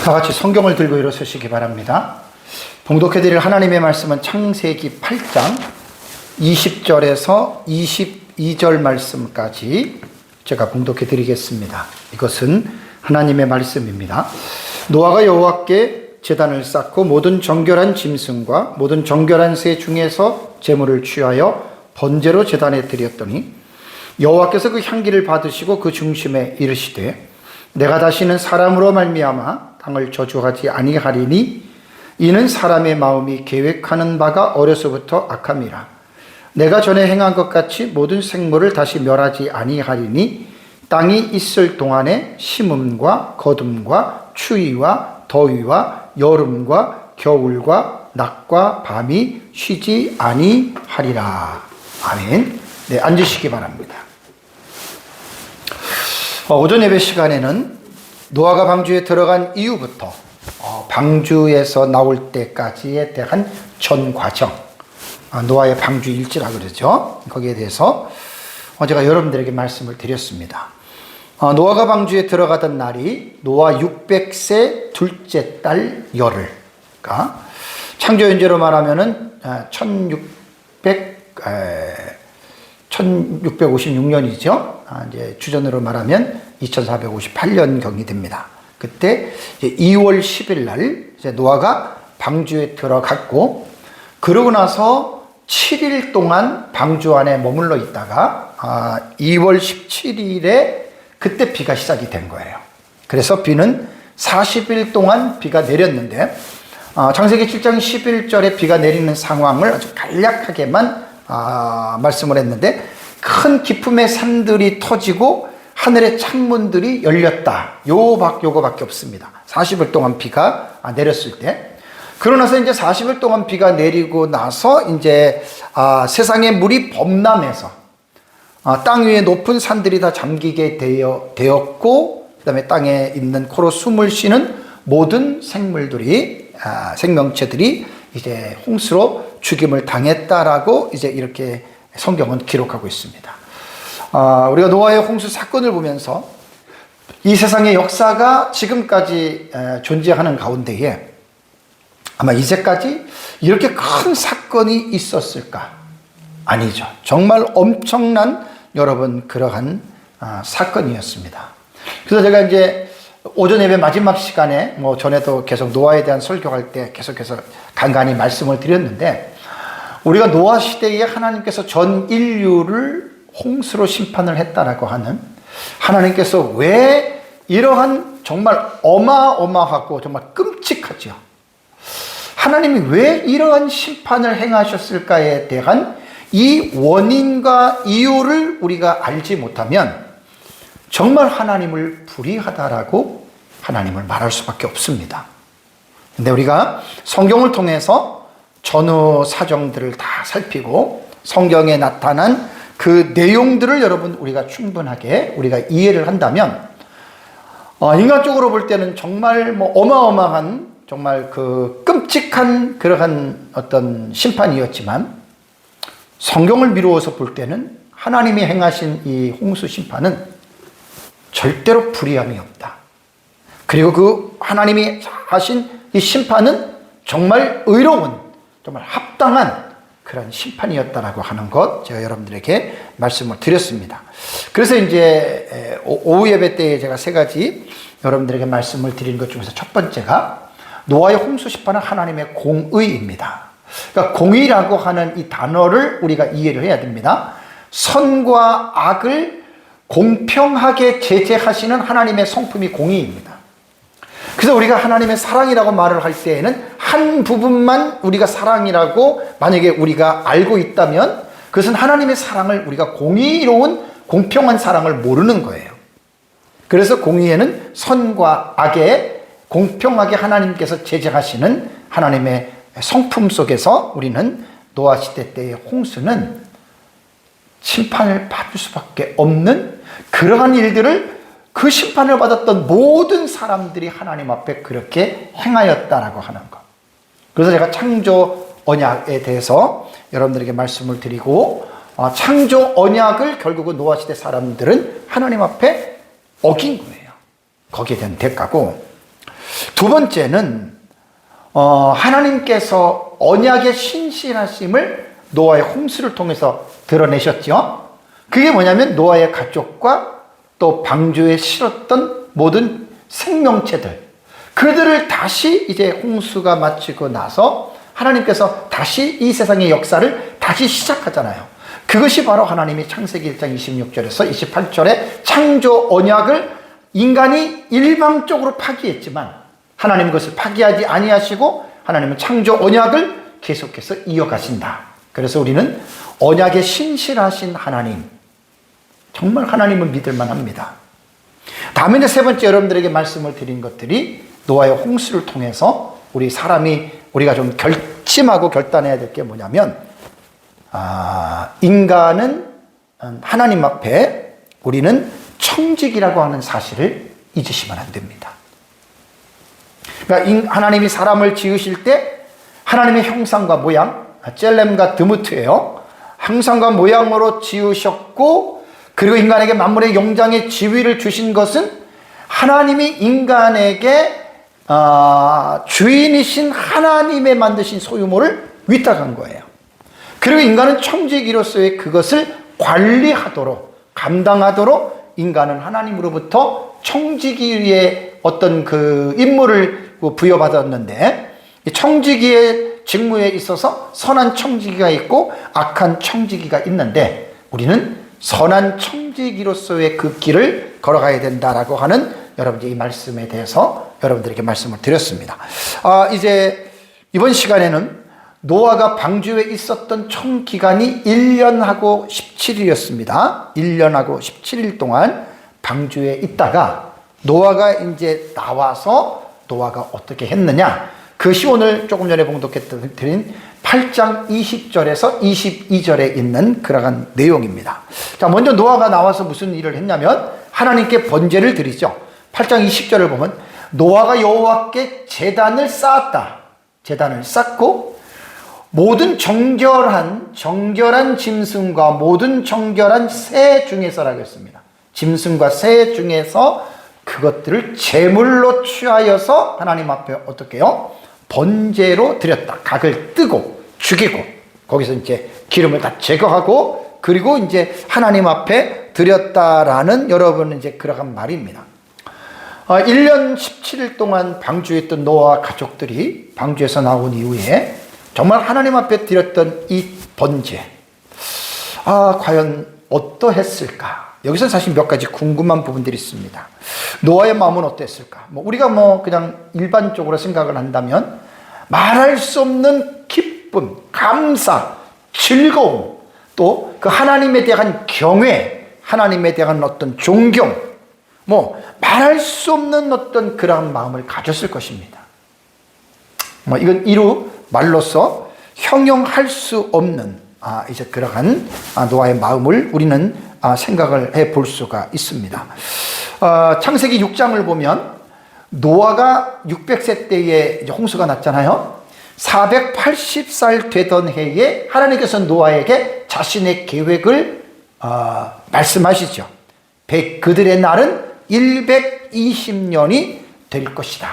다 같이 성경을 들고 일어서시기 바랍니다. 봉독해드릴 하나님의 말씀은 창세기 8장 20절에서 22절 말씀까지 제가 봉독해드리겠습니다. 이것은 하나님의 말씀입니다. 노아가 여호와께 제단을 쌓고 모든 정결한 짐승과 모든 정결한 새 중에서 제물을 취하여 번제로 제단에 드렸더니 여호와께서 그 향기를 받으시고 그 중심에 이르시되 내가 다시는 사람으로 말미암아 땅을 저주하지 아니하리니 이는 사람의 마음이 계획하는 바가 어려서부터 악함이라. 내가 전에 행한 것 같이 모든 생물을 다시 멸하지 아니하리니 땅이 있을 동안에 심음과 거둠과 추위와 더위와 여름과 겨울과 낮과 밤이 쉬지 아니하리라. 아멘. 네, 앉으시기 바랍니다. 오전 예배 시간에는 노아가 방주에 들어간 이후부터 방주에서 나올 때까지에 대한 전 과정, 노아의 방주 일지라 그러죠. 거기에 대해서 제가 여러분들에게 말씀을 드렸습니다. 노아가 방주에 들어가던 날이 노아 600세 둘째 달 열흘, 그러니까 창조연제로 말하면은 1656년이죠. 이제 주전으로 말하면 2458년경이 됩니다. 그때 이제 2월 10일 날 이제 노아가 방주에 들어갔고, 그러고 나서 7일 동안 방주 안에 머물러 있다가 2월 17일에 그때 비가 시작이 된 거예요. 그래서 비는 40일 동안 비가 내렸는데, 창세기 7장 11절에 비가 내리는 상황을 아주 간략하게만 말씀을 했는데, 큰 기품의 산들이 터지고 하늘의 창문들이 열렸다. 요거밖에 없습니다. 40일 동안 비가 내렸을 때. 그러나서 이제 40일 동안 비가 내리고 나서 이제 세상의 물이 범람해서 땅 위에 높은 산들이 다 잠기게 되었고, 그 다음에 땅에 있는 코로 숨을 쉬는 모든 생물들이, 생명체들이 이제 홍수로 죽임을 당했다라고 이제 이렇게 성경은 기록하고 있습니다. 우리가 노아의 홍수 사건을 보면서 이 세상의 역사가 지금까지 존재하는 가운데에 아마 이제까지 이렇게 큰 사건이 있었을까? 아니죠. 정말 엄청난 여러분 그러한 사건이었습니다. 그래서 제가 이제 오전 예배 마지막 시간에 전에도 계속 노아에 대한 설교할 때 계속해서 간간히 말씀을 드렸는데, 우리가 노아 시대에 하나님께서 전 인류를 홍수로 심판을 했다라고 하는, 하나님께서 왜 이러한 정말 어마어마하고 정말 끔찍하죠, 하나님이 왜 이러한 심판을 행하셨을까에 대한 이 원인과 이유를 우리가 알지 못하면 정말 하나님을 불의하다라고 하나님을 말할 수밖에 없습니다. 근데 우리가 성경을 통해서 전후 사정들을 다 살피고 성경에 나타난 그 내용들을 여러분 우리가 충분하게 우리가 이해를 한다면, 인간적으로 볼 때는 정말 어마어마한 정말 그 끔찍한 그러한 어떤 심판이었지만, 성경을 미루어서 볼 때는 하나님이 행하신 이 홍수 심판은 절대로 불의함이 없다. 그리고 그 하나님이 하신 이 심판은 정말 의로운, 정말 합당한 그런 심판이었다라고 하는 것, 제가 여러분들에게 말씀을 드렸습니다. 그래서 이제 오후 예배 때에 제가 세 가지 여러분들에게 말씀을 드리는 것 중에서 첫 번째가 노아의 홍수 심판은 하나님의 공의입니다. 그러니까 공의라고 하는 이 단어를 우리가 이해를 해야 됩니다. 선과 악을 공평하게 제재하시는 하나님의 성품이 공의입니다. 그래서 우리가 하나님의 사랑이라고 말을 할 때에는 한 부분만 우리가 사랑이라고 만약에 우리가 알고 있다면, 그것은 하나님의 사랑을 우리가 공의로운 공평한 사랑을 모르는 거예요. 그래서 공의에는 선과 악에 공평하게 하나님께서 제재하시는 하나님의 성품 속에서 우리는 노아 시대 때의 홍수는 심판을 받을 수밖에 없는 그러한 일들을, 그 심판을 받았던 모든 사람들이 하나님 앞에 그렇게 행하였다라고 하는 것. 그래서 제가 창조 언약에 대해서 여러분들에게 말씀을 드리고, 창조 언약을 결국은 노아 시대 사람들은 하나님 앞에 어긴 거예요. 거기에 대한 대가고, 두 번째는 하나님께서 언약의 신실하심을 노아의 홍수를 통해서 드러내셨죠. 그게 뭐냐면 노아의 가족과 또 방주에 실었던 모든 생명체들, 그들을 다시 이제 홍수가 마치고 나서 하나님께서 다시 이 세상의 역사를 다시 시작하잖아요. 그것이 바로 하나님이 창세기 1장 26절에서 28절에 창조 언약을 인간이 일방적으로 파기했지만 하나님은 그것을 파기하지 아니하시고 하나님은 창조 언약을 계속해서 이어가신다. 그래서 우리는 언약에 신실하신 하나님, 정말 하나님은 믿을만 합니다. 다음에 이제 세 번째 여러분들에게 말씀을 드린 것들이 노아의 홍수를 통해서 우리가 좀 결심하고 결단해야 될 게 뭐냐면, 인간은 하나님 앞에 우리는 청직이라고 하는 사실을 잊으시면 안 됩니다. 그러니까 하나님이 사람을 지으실 때 하나님의 형상과 모양, 젤렘과 드무트예요. 형상과 모양으로 지으셨고, 그리고 인간에게 만물의 영장의 지위를 주신 것은 하나님이 인간에게 주인이신 하나님의 만드신 소유물을 위탁한 거예요. 그리고 인간은 청지기로서의 그것을 관리하도록, 감당하도록 인간은 하나님으로부터 청지기의 어떤 그 임무를 부여받았는데, 이 청지기의 직무에 있어서 선한 청지기가 있고 악한 청지기가 있는데, 우리는 선한 청지기로서의 그 길을 걸어가야 된다라고 하는 여러분들 이 말씀에 대해서 여러분들에게 말씀을 드렸습니다. 이제 이번 시간에는 노아가 방주에 있었던 총 기간이 1년하고 17일이었습니다. 1년하고 17일 동안 방주에 있다가 노아가 이제 나와서 노아가 어떻게 했느냐, 그것이 오늘 조금 전에 봉독해드린 8장 20절에서 22절에 있는 그러한 내용입니다. 자, 먼저 노아가 나와서 무슨 일을 했냐면 하나님께 번제를 드리죠. 8장 20절을 보면 노아가 여호와께 제단을 쌓았다. 제단을 쌓고 모든 정결한 짐승과 모든 정결한 새 중에서라고 했습니다. 짐승과 새 중에서 그것들을 제물로 취하여서 하나님 앞에 어떻게 해요? 번제로 드렸다. 각을 뜨고 죽이고 거기서 이제 기름을 다 제거하고 그리고 이제 하나님 앞에 드렸다라는 여러분 이제 그러한 말입니다. 1년 17일 동안 방주에 있던 노아 가족들이 방주에서 나온 이후에 정말 하나님 앞에 드렸던 이 번제, 과연 어떠했을까? 여기서 사실 몇 가지 궁금한 부분들이 있습니다. 노아의 마음은 어땠을까? 우리가 그냥 일반적으로 생각을 한다면 말할 수 없는 기쁨, 감사, 즐거움, 또 그 하나님에 대한 경외, 하나님에 대한 어떤 존경, 말할 수 없는 어떤 그러한 마음을 가졌을 것입니다. 이건 이루 말로서 형용할 수 없는 이제 그러한 노아의 마음을 우리는 생각을 해볼 수가 있습니다. 창세기 6장을 보면 노아가 600세 때에 이제 홍수가 났잖아요. 480살 되던 해에 하나님께서 노아에게 자신의 계획을 말씀하시죠. 그들의 날은 120년이 될 것이다.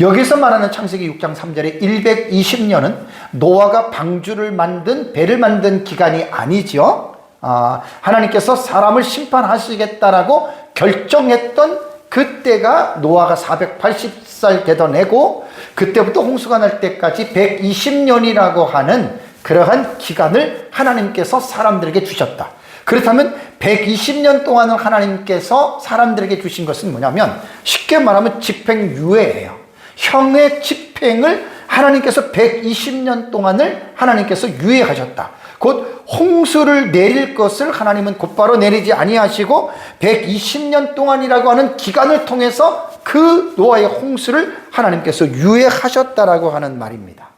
여기서 말하는 창세기 6장 3절에 120년은 노아가 방주를 만든 배를 만든 기간이 아니죠. 하나님께서 사람을 심판하시겠다라고 결정했던 그때가 노아가 480살 되던 해고, 그때부터 홍수가 날 때까지 120년이라고 하는 그러한 기간을 하나님께서 사람들에게 주셨다. 그렇다면 120년 동안은 하나님께서 사람들에게 주신 것은 뭐냐면 쉽게 말하면 집행유예예요. 형의 집행을 하나님께서 120년 동안을 하나님께서 유예하셨다. 곧 홍수를 내릴 것을 하나님은 곧바로 내리지 아니하시고 120년 동안이라고 하는 기간을 통해서 그 노아의 홍수를 하나님께서 유예하셨다라고 하는 말입니다.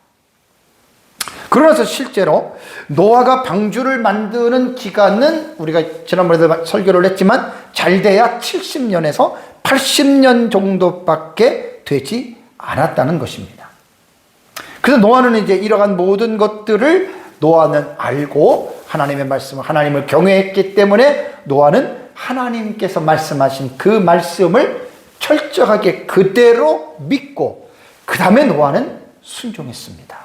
그러나서 실제로 노아가 방주를 만드는 기간은 우리가 지난번에도 설교를 했지만 잘 돼야 70년에서 80년 정도밖에 되지 않았다는 것입니다. 그래서 노아는 이제 이러한 모든 것들을 노아는 알고 하나님의 말씀을, 하나님을 경외했기 때문에 노아는 하나님께서 말씀하신 그 말씀을 철저하게 그대로 믿고 그 다음에 노아는 순종했습니다.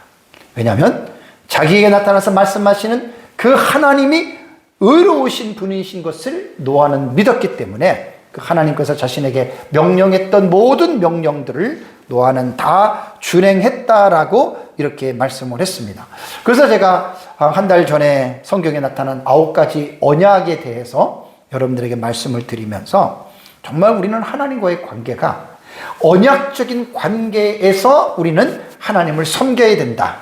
왜냐하면 자기에게 나타나서 말씀하시는 그 하나님이 의로우신 분이신 것을 노아는 믿었기 때문에 그 하나님께서 자신에게 명령했던 모든 명령들을 노아는 다 준행했다라고 이렇게 말씀을 했습니다. 그래서 제가 한 달 전에 성경에 나타난 9가지 언약에 대해서 여러분들에게 말씀을 드리면서 정말 우리는 하나님과의 관계가 언약적인 관계에서 우리는 하나님을 섬겨야 된다.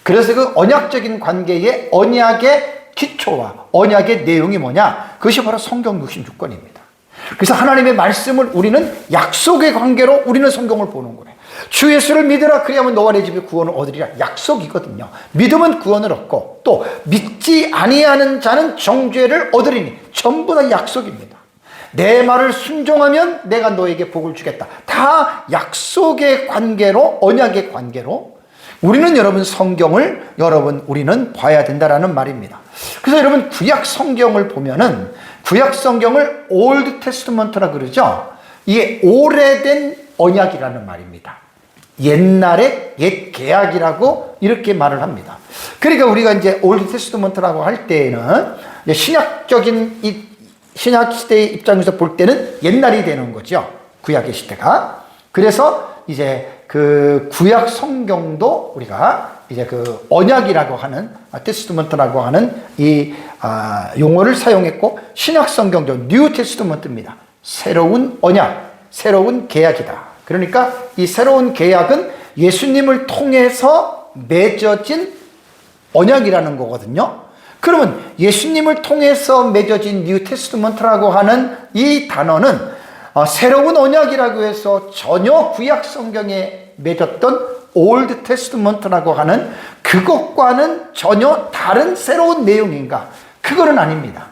그래서 그 언약적인 관계의 언약의 기초와 언약의 내용이 뭐냐? 그것이 바로 성경 66권입니다. 그래서 하나님의 말씀을 우리는 약속의 관계로 우리는 성경을 보는 거예요. 주 예수를 믿으라 그리하면 너와 내 집에 구원을 얻으리라. 약속이거든요. 믿으면 구원을 얻고 또 믿지 아니하는 자는 정죄를 얻으리니 전부 다 약속입니다. 내 말을 순종하면 내가 너에게 복을 주겠다. 다 약속의 관계로 언약의 관계로 우리는 여러분 성경을 우리는 봐야 된다라는 말입니다. 그래서 여러분 구약 성경을 보면은 구약 성경을 올드 테스트먼트라 그러죠. 이게 오래된 언약이라는 말입니다. 옛날의 옛 계약이라고 이렇게 말을 합니다. 그러니까 우리가 이제 올드 테스트먼트라고 할 때에는 신약적인 신약 시대의 입장에서 볼 때는 옛날이 되는 거죠. 구약의 시대가. 그래서 이제 그 구약 성경도 우리가 이제 그 언약이라고 하는 테스트먼트라고 하는 이 용어를 사용했고 신약 성경도 뉴 테스트먼트입니다. 새로운 언약, 새로운 계약이다. 그러니까 이 새로운 계약은 예수님을 통해서 맺어진 언약이라는 거거든요. 그러면 예수님을 통해서 맺어진 뉴 테스트먼트라고 하는 이 단어는 새로운 언약이라고 해서 전혀 구약 성경에 맺었던 올드 테스트먼트라고 하는 그것과는 전혀 다른 새로운 내용인가? 그거는 아닙니다.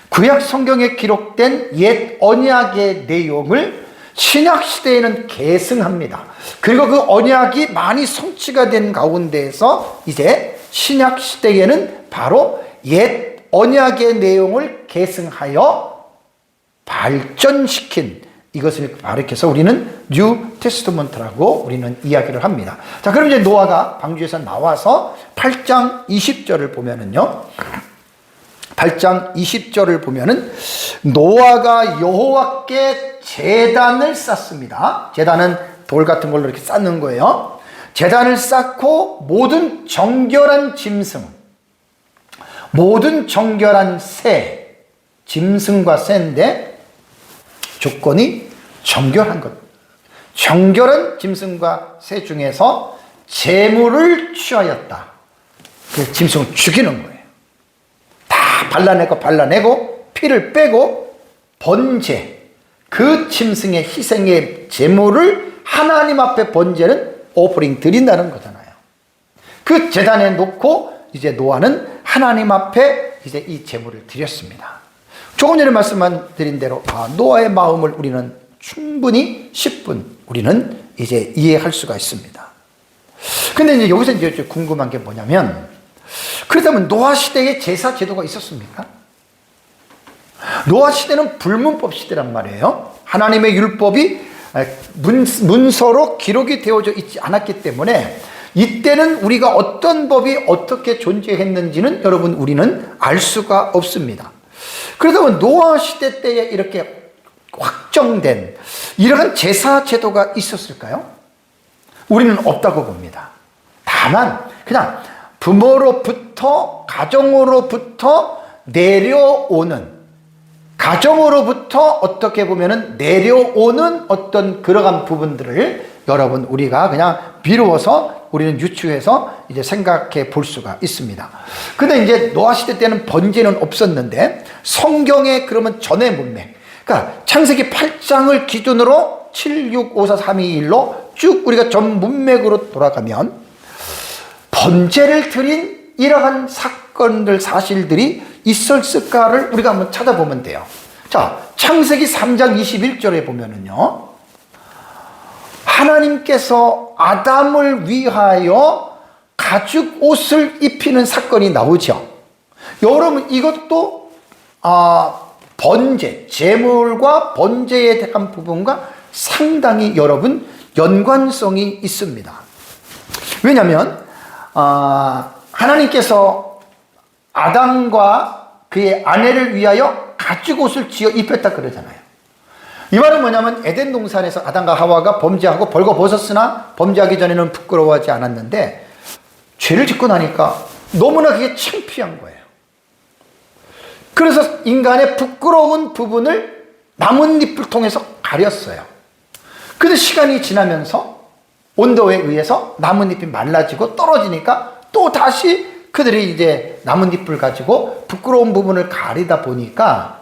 구약 성경에 기록된 옛 언약의 내용을 신약 시대에는 계승합니다. 그리고 그 언약이 많이 성취가 된 가운데에서 이제 신약 시대에는 바로 옛 언약의 내용을 계승하여 발전시킨 이것을 가리켜서 우리는 뉴 테스트먼트라고 우리는 이야기를 합니다. 자, 그럼 이제 노아가 방주에서 나와서 8장 20절을 보면은요. 8장 20절을 보면은 노아가 여호와께 제단을 쌓습니다. 제단은 돌 같은 걸로 이렇게 쌓는 거예요. 제단을 쌓고 모든 정결한 짐승, 모든 정결한 새, 짐승과 새인데 조건이 정결한 것. 정결한 짐승과 새 중에서 제물을 취하였다. 그 짐승을 죽이는 거예요. 다 발라내고 피를 빼고 번제, 그 짐승의 희생의 제물을 하나님 앞에 번제는 오퍼링 드린다는 거잖아요. 그 제단에 놓고 이제 노아는 하나님 앞에 이제 이 제물을 드렸습니다. 조금 전에 말씀드린 대로 노아의 마음을 우리는 충분히 10분 우리는 이제 이해할 수가 있습니다. 근데 이제 여기서 이제 궁금한 게 뭐냐면, 그렇다면 노아 시대에 제사 제도가 있었습니까? 노아 시대는 불문법 시대란 말이에요. 하나님의 율법이 문서로 기록이 되어져 있지 않았기 때문에 이때는 우리가 어떤 법이 어떻게 존재했는지는 여러분 우리는 알 수가 없습니다. 그렇다면 노아 시대 때에 이렇게 확정된 이러한 제사 제도가 있었을까요? 우리는 없다고 봅니다. 다만 그냥 부모로부터 가정으로부터 내려오는, 가정으로부터 어떻게 보면은 내려오는 어떤 그러한 부분들을 여러분 우리가 그냥 미루어서 우리는 유추해서 이제 생각해 볼 수가 있습니다. 근데 이제 노아 시대 때는 번제는 없었는데 성경에 그러면 전의 문맥, 그러니까 창세기 8장을 기준으로 7, 6, 5, 4, 3, 2, 1로 쭉 우리가 전 문맥으로 돌아가면 번제를 드린 이러한 사건들, 사실들이 있었을까를 우리가 한번 찾아보면 돼요. 자, 창세기 3장 21절에 보면은요, 하나님께서 아담을 위하여 가죽 옷을 입히는 사건이 나오죠. 여러분 이것도 번제, 제물과 번제에 대한 부분과 상당히 여러분 연관성이 있습니다. 왜냐하면 하나님께서 아담과 그의 아내를 위하여 가죽옷을 지어 입혔다 그러잖아요. 이 말은 뭐냐면 에덴 동산에서 아담과 하와가 범죄하고 벌거벗었으나 범죄하기 전에는 부끄러워하지 않았는데 죄를 짓고 나니까 너무나 그게 창피한 거예요. 그래서 인간의 부끄러운 부분을 나뭇잎을 통해서 가렸어요. 근데 시간이 지나면서 온도에 의해서 나뭇잎이 말라지고 떨어지니까 또 다시 그들이 이제 나뭇잎을 가지고 부끄러운 부분을 가리다 보니까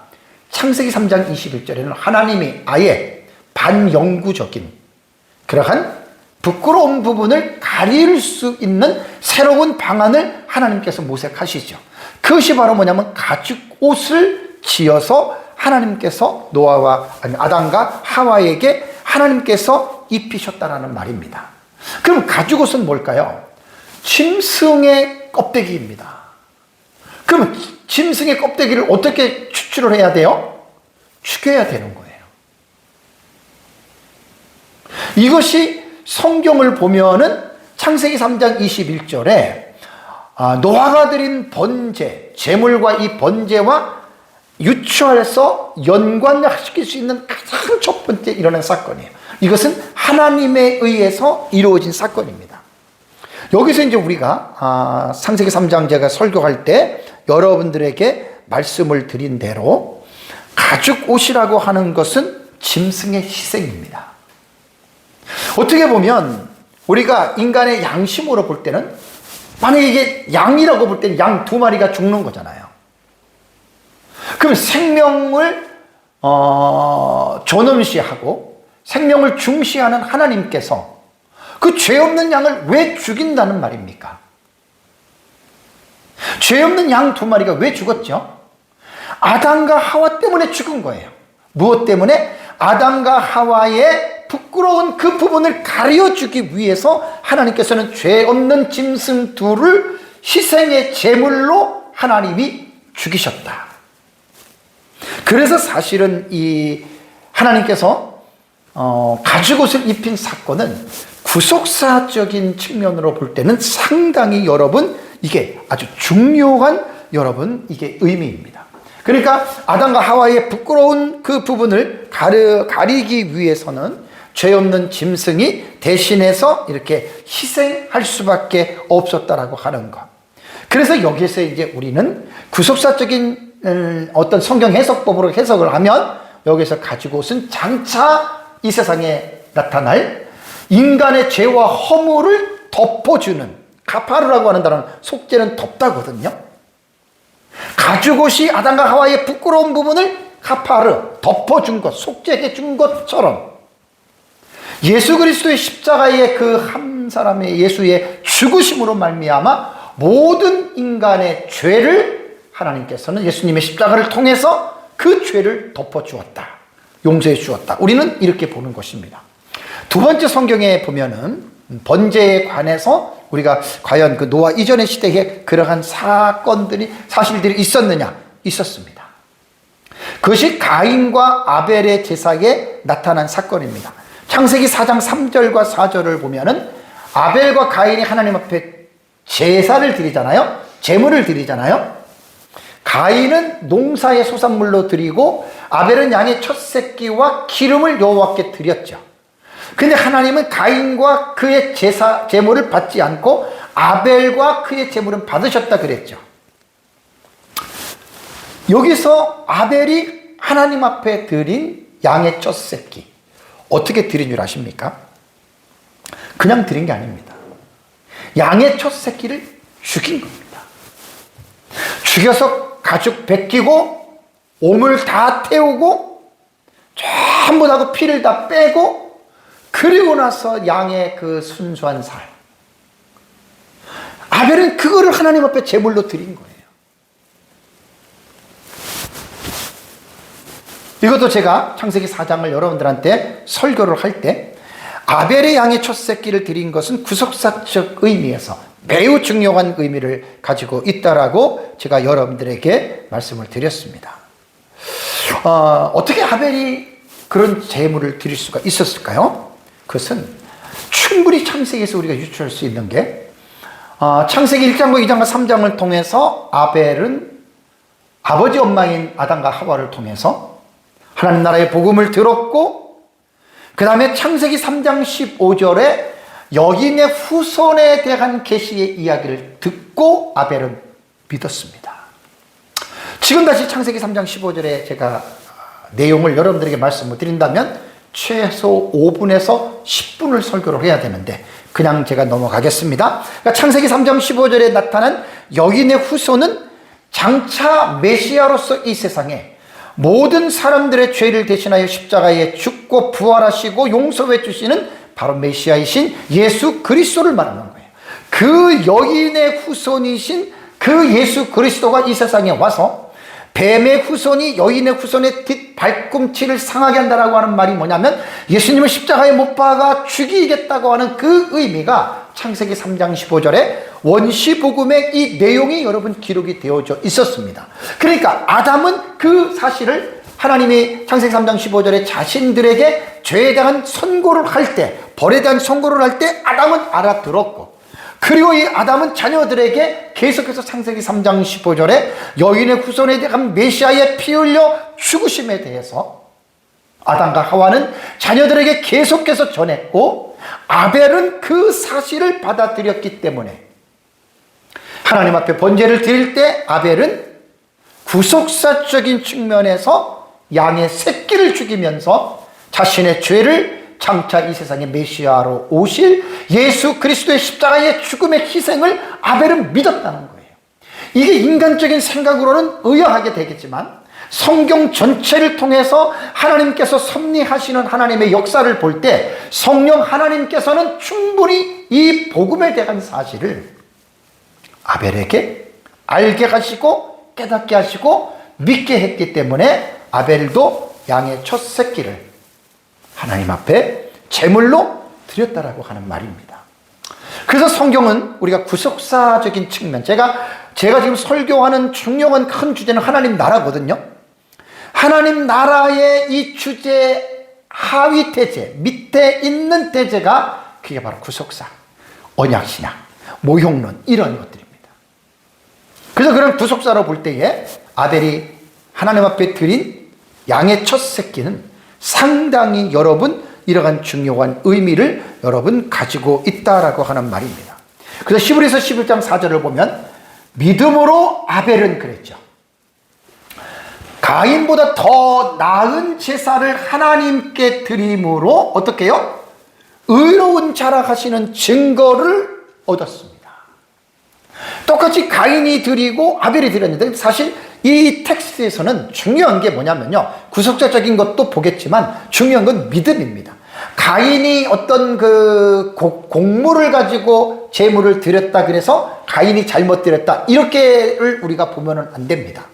창세기 3장 21절에는 하나님이 아예 반영구적인 그러한 부끄러운 부분을 가릴 수 있는 새로운 방안을 하나님께서 모색하시죠. 그것이 바로 뭐냐면 가죽옷을 지어서 하나님께서 아담과 하와에게 하나님께서 입히셨다라는 말입니다. 그럼 가죽옷은 뭘까요? 짐승의 껍데기입니다. 그럼 짐승의 껍데기를 어떻게 추출을 해야 돼요? 죽여야 되는 거예요. 이것이 성경을 보면은 창세기 3장 21절에 노아가 드린 번제, 제물과 이 번제와 유추해서 연관시킬 수 있는 가장 첫 번째 일어난 사건이에요. 이것은 하나님에 의해서 이루어진 사건입니다. 여기서 이제 우리가 창세기 3장 제가 설교할 때 여러분들에게 말씀을 드린 대로 가죽옷이라고 하는 것은 짐승의 희생입니다. 어떻게 보면 우리가 인간의 양심으로 볼 때는 만약에 이게 양이라고 볼 때는 양 2마리가 죽는 거잖아요. 그럼 생명을 존엄시하고 생명을 중시하는 하나님께서 그 죄 없는 양을 왜 죽인다는 말입니까? 죄 없는 양 2마리가 왜 죽었죠? 아담과 하와 때문에 죽은 거예요. 무엇 때문에? 아담과 하와의 부끄러운 그 부분을 가려주기 위해서 하나님께서는 죄 없는 짐승 2를 희생의 제물로 하나님이 죽이셨다. 그래서 사실은 이 하나님께서 가죽옷을 입힌 사건은 구속사적인 측면으로 볼 때는 상당히 여러분 이게 아주 중요한 여러분 이게 의미입니다. 그러니까 아담과 하와의 부끄러운 그 부분을 가리기 위해서는 죄 없는 짐승이 대신해서 이렇게 희생할 수밖에 없었다라고 하는 것. 그래서 여기에서 이제 우리는 구속사적인 어떤 성경 해석법으로 해석을 하면 여기서 가죽옷은 장차 이 세상에 나타날 인간의 죄와 허물을 덮어주는 카파르라고 하는 단어는 속죄는 덮다거든요. 가죽옷이 아담과 하와의 부끄러운 부분을 카파르 덮어준 것, 속죄해 준 것처럼 예수 그리스도의 십자가의 그 한 사람의 예수의 죽으심으로 말미암아 모든 인간의 죄를 하나님께서는 예수님의 십자가를 통해서 그 죄를 덮어주었다. 용서해 주었다. 우리는 이렇게 보는 것입니다. 두 번째 성경에 보면은 번제에 관해서 우리가 과연 그 노아 이전의 시대에 그러한 사실들이 있었느냐? 있었습니다. 그것이 가인과 아벨의 제사에 나타난 사건입니다. 창세기 4장 3절과 4절을 보면은 아벨과 가인이 하나님 앞에 제사를 드리잖아요. 제물을 드리잖아요. 가인은 농사의 소산물로 드리고 아벨은 양의 첫 새끼와 기름을 여호와께 드렸죠. 근데 하나님은 가인과 그의 제물을 받지 않고 아벨과 그의 제물은 받으셨다 그랬죠. 여기서 아벨이 하나님 앞에 드린 양의 첫 새끼 어떻게 드린 줄 아십니까? 그냥 드린 게 아닙니다. 양의 첫 새끼를 죽인 겁니다. 죽여서 가죽 벗기고 옴을 다 태우고 전부 다 그 피를 다 빼고 그리고 나서 양의 그 순수한 살. 아벨은 그거를 하나님 앞에 제물로 드린 거예요. 이것도 제가 창세기 4장을 여러분들한테 설교를 할 때 아벨의 양의 첫 새끼를 드린 것은 구속사적 의미에서 매우 중요한 의미를 가지고 있다라고 제가 여러분들에게 말씀을 드렸습니다. 어떻게 아벨이 그런 제물을 드릴 수가 있었을까요? 그것은 충분히 창세기에서 우리가 유추할 수 있는 게 창세기 1장과 2장과 3장을 통해서 아벨은 아버지 엄마인 아담과 하와를 통해서 하나님 나라의 복음을 들었고, 그 다음에 창세기 3장 15절에 여인의 후손에 대한 계시의 이야기를 듣고 아벨은 믿었습니다. 지금 다시 창세기 3장 15절에 제가 내용을 여러분들에게 말씀을 드린다면 최소 5분에서 10분을 설교를 해야 되는데 그냥 제가 넘어가겠습니다. 그러니까 창세기 3장 15절에 나타난 여인의 후손은 장차 메시아로서 이 세상에 모든 사람들의 죄를 대신하여 십자가에 죽고 부활하시고 용서해 주시는 바로 메시아이신 예수 그리스도를 말하는 거예요. 그 여인의 후손이신 그 예수 그리스도가 이 세상에 와서 뱀의 후손이 여인의 후손의 뒷발꿈치를 상하게 한다라고 하는 말이 뭐냐면 예수님을 십자가에 못 박아 죽이겠다고 하는 그 의미가 창세기 3장 15절에 원시복음의 이 내용이 여러분 기록이 되어져 있었습니다. 그러니까 아담은 그 사실을 하나님이 창세기 3장 15절에 자신들에게 죄에 대한 선고를 할 때, 벌에 대한 선고를 할 때 아담은 알아들었고, 그리고 이 아담은 자녀들에게 계속해서 창세기 3장 15절에 여인의 후손에 대한 메시아의 피 흘려 죽으심에 대해서 아담과 하와는 자녀들에게 계속해서 전했고, 아벨은 그 사실을 받아들였기 때문에 하나님 앞에 번제를 드릴 때 아벨은 구속사적인 측면에서 양의 새끼를 죽이면서 자신의 죄를 장차 이 세상에 메시아로 오실 예수 그리스도의 십자가의 죽음의 희생을 아벨은 믿었다는 거예요. 이게 인간적인 생각으로는 의아하게 되겠지만 성경 전체를 통해서 하나님께서 섭리하시는 하나님의 역사를 볼 때 성령 하나님께서는 충분히 이 복음에 대한 사실을 아벨에게 알게 하시고 깨닫게 하시고 믿게 했기 때문에 아벨도 양의 첫 새끼를 하나님 앞에 제물로 드렸다라고 하는 말입니다. 그래서 성경은 우리가 구속사적인 측면, 제가 지금 설교하는 중요한 큰 주제는 하나님 나라거든요. 하나님 나라의 이 주제 하위 태제, 밑에 있는 태제가 그게 바로 구속사, 언약신약, 모형론 이런 것들입니다. 그래서 그런 구속사로 볼 때에 아벨이 하나님 앞에 드린 양의 첫 새끼는 상당히 여러분 이러한 중요한 의미를 여러분 가지고 있다라고 하는 말입니다. 그래서 히브리서 11장 4절을 보면 믿음으로 아벨은 그랬죠. 가인보다 더 나은 제사를 하나님께 드림으로 어떻게 해요? 의로운 자라 하시는 증거를 얻었습니다. 똑같이 가인이 드리고 아벨이 드렸는데 사실 이 텍스트에서는 중요한 게 뭐냐면요, 구속자적인 것도 보겠지만 중요한 건 믿음입니다. 가인이 어떤 그 곡물을 가지고 제물을 드렸다 그래서 가인이 잘못 드렸다 이렇게를 우리가 보면은 안 됩니다.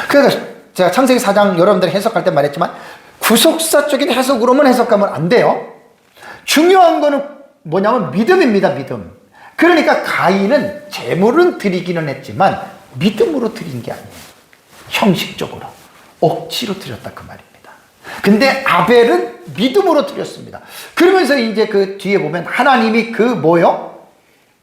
그래서 제가 창세기 4장 여러분들이 해석할 때 말했지만 구속사적인 해석으로만 해석하면 안 돼요. 중요한 거는 뭐냐면 믿음입니다. 믿음. 그러니까 가인은 제물은 드리기는 했지만 믿음으로 드린 게 아니에요. 형식적으로 억지로 드렸다 그 말입니다. 근데 아벨은 믿음으로 드렸습니다. 그러면서 이제 그 뒤에 보면 하나님이 그 뭐요?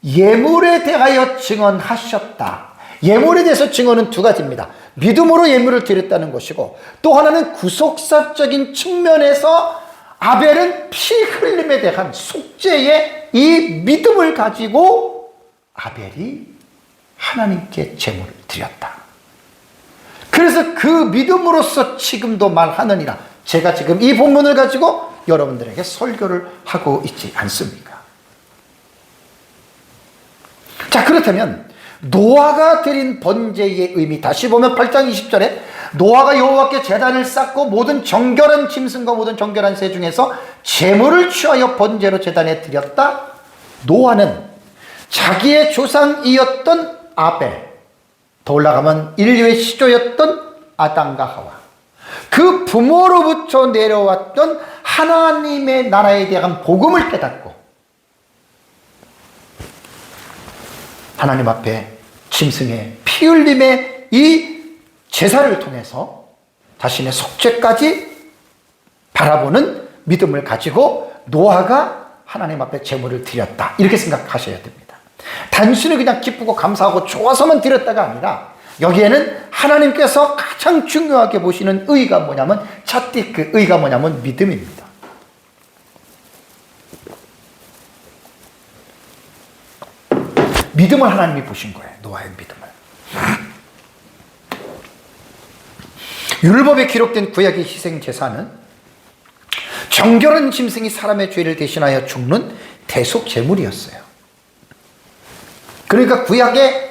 예물에 대하여 증언하셨다. 예물에 대해서 증언은 두 가지입니다. 믿음으로 예물을 드렸다는 것이고, 또 하나는 구속사적인 측면에서 아벨은 피 흘림에 대한 속죄의 이 믿음을 가지고 아벨이 하나님께 제물을 드렸다. 그래서 그 믿음으로써 지금도 말하느니라. 제가 지금 이 본문을 가지고 여러분들에게 설교를 하고 있지 않습니까? 자, 그렇다면 노아가 드린 번제의 의미, 다시 보면 8장 20절에 노아가 여호와께 제단을 쌓고 모든 정결한 짐승과 모든 정결한 새 중에서 제물을 취하여 번제로 제단에 드렸다. 노아는 자기의 조상이었던 아벨, 더 올라가면 인류의 시조였던 아담과 하와, 그 부모로부터 내려왔던 하나님의 나라에 대한 복음을 깨닫고 하나님 앞에 짐승의 피 흘림의 이 제사를 통해서 자신의 속죄까지 바라보는 믿음을 가지고 노아가 하나님 앞에 제물을 드렸다, 이렇게 생각하셔야 됩니다. 단순히 그냥 기쁘고 감사하고 좋아서만 드렸다가 아니라 여기에는 하나님께서 가장 중요하게 보시는 의의가 뭐냐면, 첫째 그 의의가 뭐냐면 믿음입니다. 믿음을 하나님이 보신 거예요. 노아의 믿음을. 율법에 기록된 구약의 희생제사는 정결한 짐승이 사람의 죄를 대신하여 죽는 대속 제물이었어요. 그러니까 구약의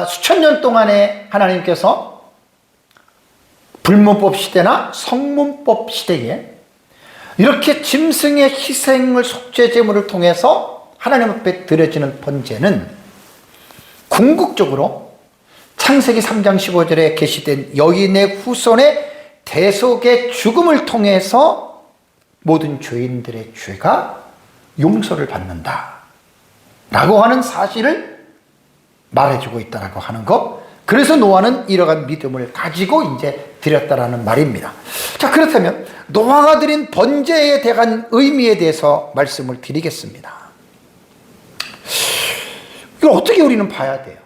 수천 년 동안에 하나님께서 불문법 시대나 성문법 시대에 이렇게 짐승의 희생을, 속죄제물을 통해서 하나님 앞에 드려지는 번제는 궁극적으로 창세기 3장 15절에 게시된 여인의 후손의 대속의 죽음을 통해서 모든 죄인들의 죄가 용서를 받는다 라고 하는 사실을 말해주고 있다라고 하는 것. 그래서 노아는 이러한 믿음을 가지고 이제 드렸다라는 말입니다. 자, 그렇다면 노아가 드린 번제에 대한 의미에 대해서 말씀을 드리겠습니다. 이걸 어떻게 우리는 봐야 돼요?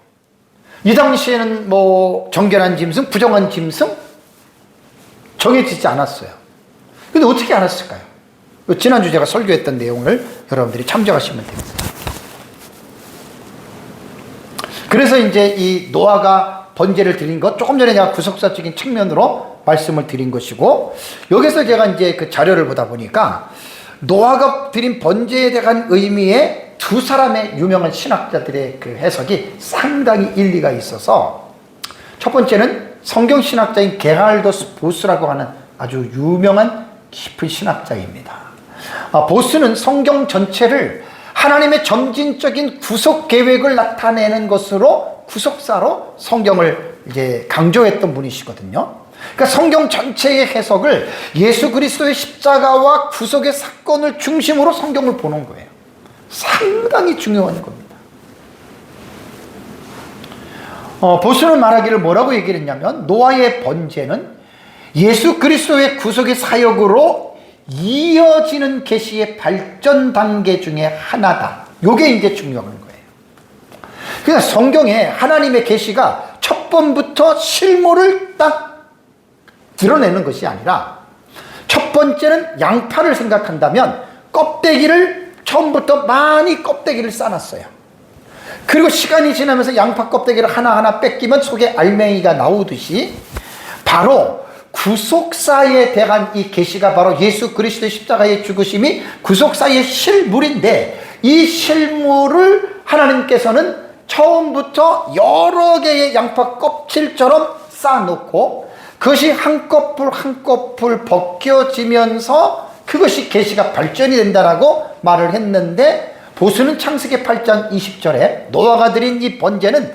이 당시에는 뭐 정결한 짐승, 부정한 짐승 정해지지 않았어요. 근데 어떻게 알았을까요? 지난주 제가 설교했던 내용을 여러분들이 참조하시면 됩니다. 그래서 이제 이 노아가 번제를 드린 것, 조금 전에 제가 구속사적인 측면으로 말씀을 드린 것이고, 여기서 제가 이제 그 자료를 보다 보니까 노아가 드린 번제에 대한 의미에 두 사람의 유명한 신학자들의 그 해석이 상당히 일리가 있어서, 첫 번째는 성경 신학자인 게랄더스 보스라고 하는 아주 유명한 깊은 신학자입니다. 보스는 성경 전체를 하나님의 점진적인 구속 계획을 나타내는 것으로, 구속사로 성경을 이제 강조했던 분이시거든요. 그러니까 성경 전체의 해석을 예수 그리스도의 십자가와 구속의 사건을 중심으로 성경을 보는 거예요. 상당히 중요한 겁니다. 보수는 말하기를 뭐라고 얘기를 했냐면, 노아의 번제는 예수 그리스도의 구속의 사역으로 이어지는 계시의 발전 단계 중에 하나다. 요게 이제 중요한 거예요. 그러니까 성경에 하나님의 계시가 첫 번부터 실물을 딱 드러내는 것이 아니라, 첫 번째는 양파를 생각한다면 껍데기를 처음부터 많이 껍데기를 싸놨어요. 그리고 시간이 지나면서 양파 껍데기를 하나하나 뺏기면 속에 알맹이가 나오듯이, 바로 구속사에 대한 이 계시가 바로 예수 그리스도의 십자가의 죽으심이 구속사의 실물인데, 이 실물을 하나님께서는 처음부터 여러 개의 양파 껍질처럼 쌓아놓고 그것이 한 커플 한 커플 벗겨지면서 그것이 계시가 발전이 된다라고 말을 했는데, 보수는 창세기 8장 20절에 노아가 드린 이 번제는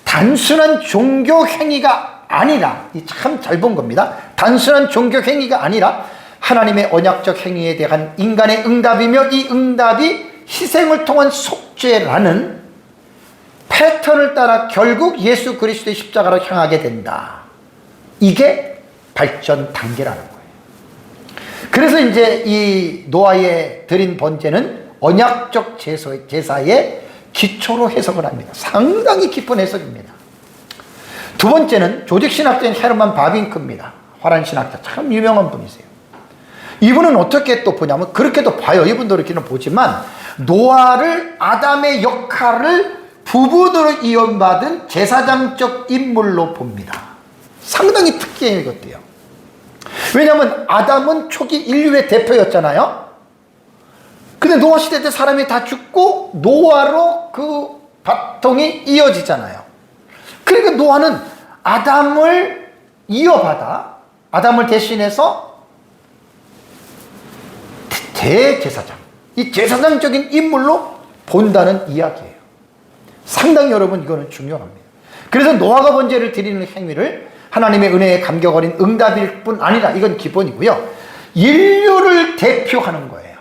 단순한 종교 행위가 아니라, 참 잘 본 겁니다. 단순한 종교 행위가 아니라 하나님의 언약적 행위에 대한 인간의 응답이며, 이 응답이 희생을 통한 속죄라는 패턴을 따라 결국 예수 그리스도의 십자가로 향하게 된다. 이게 발전 단계라는 거예요. 그래서 이제 이 노아의 드린 번제는 언약적 제사의 기초로 해석을 합니다. 상당히 깊은 해석입니다. 두 번째는 조직신학자인 헤르만 바빙크입니다. 화란 신학자, 참 유명한 분이세요. 이분은 어떻게 또 보냐면, 그렇게도 봐요. 이분도 이렇게는 보지만, 노아를, 아담의 역할을 부부로 이어받은 제사장적 인물로 봅니다. 상당히 특이해요, 이것도요. 왜냐하면 아담은 초기 인류의 대표였잖아요. 근데 노아 시대 때 사람이 다 죽고 노아로 그 바통이 이어지잖아요. 그러니까 노아는 아담을 이어받아, 아담을 대신해서 대제사장, 이 제사장적인 인물로 본다는 이야기예요. 상당히 여러분 이거는 중요합니다. 그래서 노아가 번제를 드리는 행위를 하나님의 은혜에 감격 어린 응답일 뿐 아니라, 이건 기본이고요, 인류를 대표하는 거예요.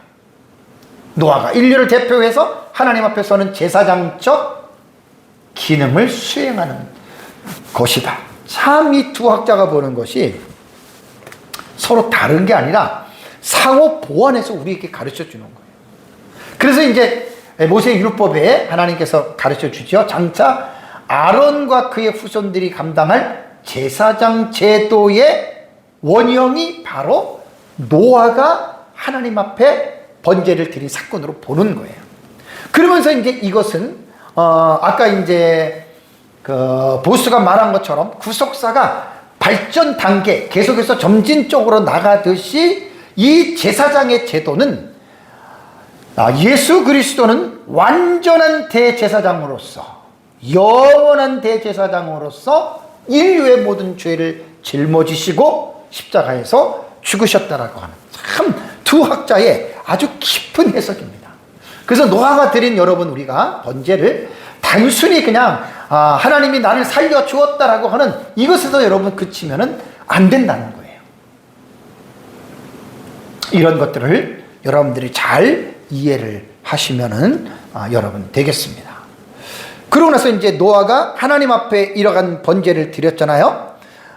노아가 인류를 대표해서 하나님 앞에서는 제사장적 기능을 수행하는 것이다. 참 이 두 학자가 보는 것이 서로 다른 게 아니라 상호 보완해서 우리에게 가르쳐 주는 거예요. 그래서 이제 모세의 율법에 하나님께서 가르쳐 주죠. 장차 아론과 그의 후손들이 감당할 제사장 제도의 원형이 바로 노아가 하나님 앞에 번제를 드린 사건으로 보는 거예요. 그러면서 이제 이것은 아까 이제 그 보스가 말한 것처럼 구속사가 발전 단계 계속해서 점진적으로 나가듯이 이 제사장의 제도는 예수 그리스도는 완전한 대제사장으로서 영원한 대제사장으로서 인류의 모든 죄를 짊어지시고 십자가에서 죽으셨다라고 하는 참 두 학자의 아주 깊은 해석입니다. 그래서 노아가 드린 여러분 우리가 번제를 단순히 그냥 하나님이 나를 살려주었다라고 하는 이것에서 여러분 그치면은 안 된다는 거예요. 이런 것들을 여러분들이 잘 이해를 하시면은 여러분 되겠습니다. 그러고 나서 이제 노아가 하나님 앞에 이러한 번제를 드렸잖아요.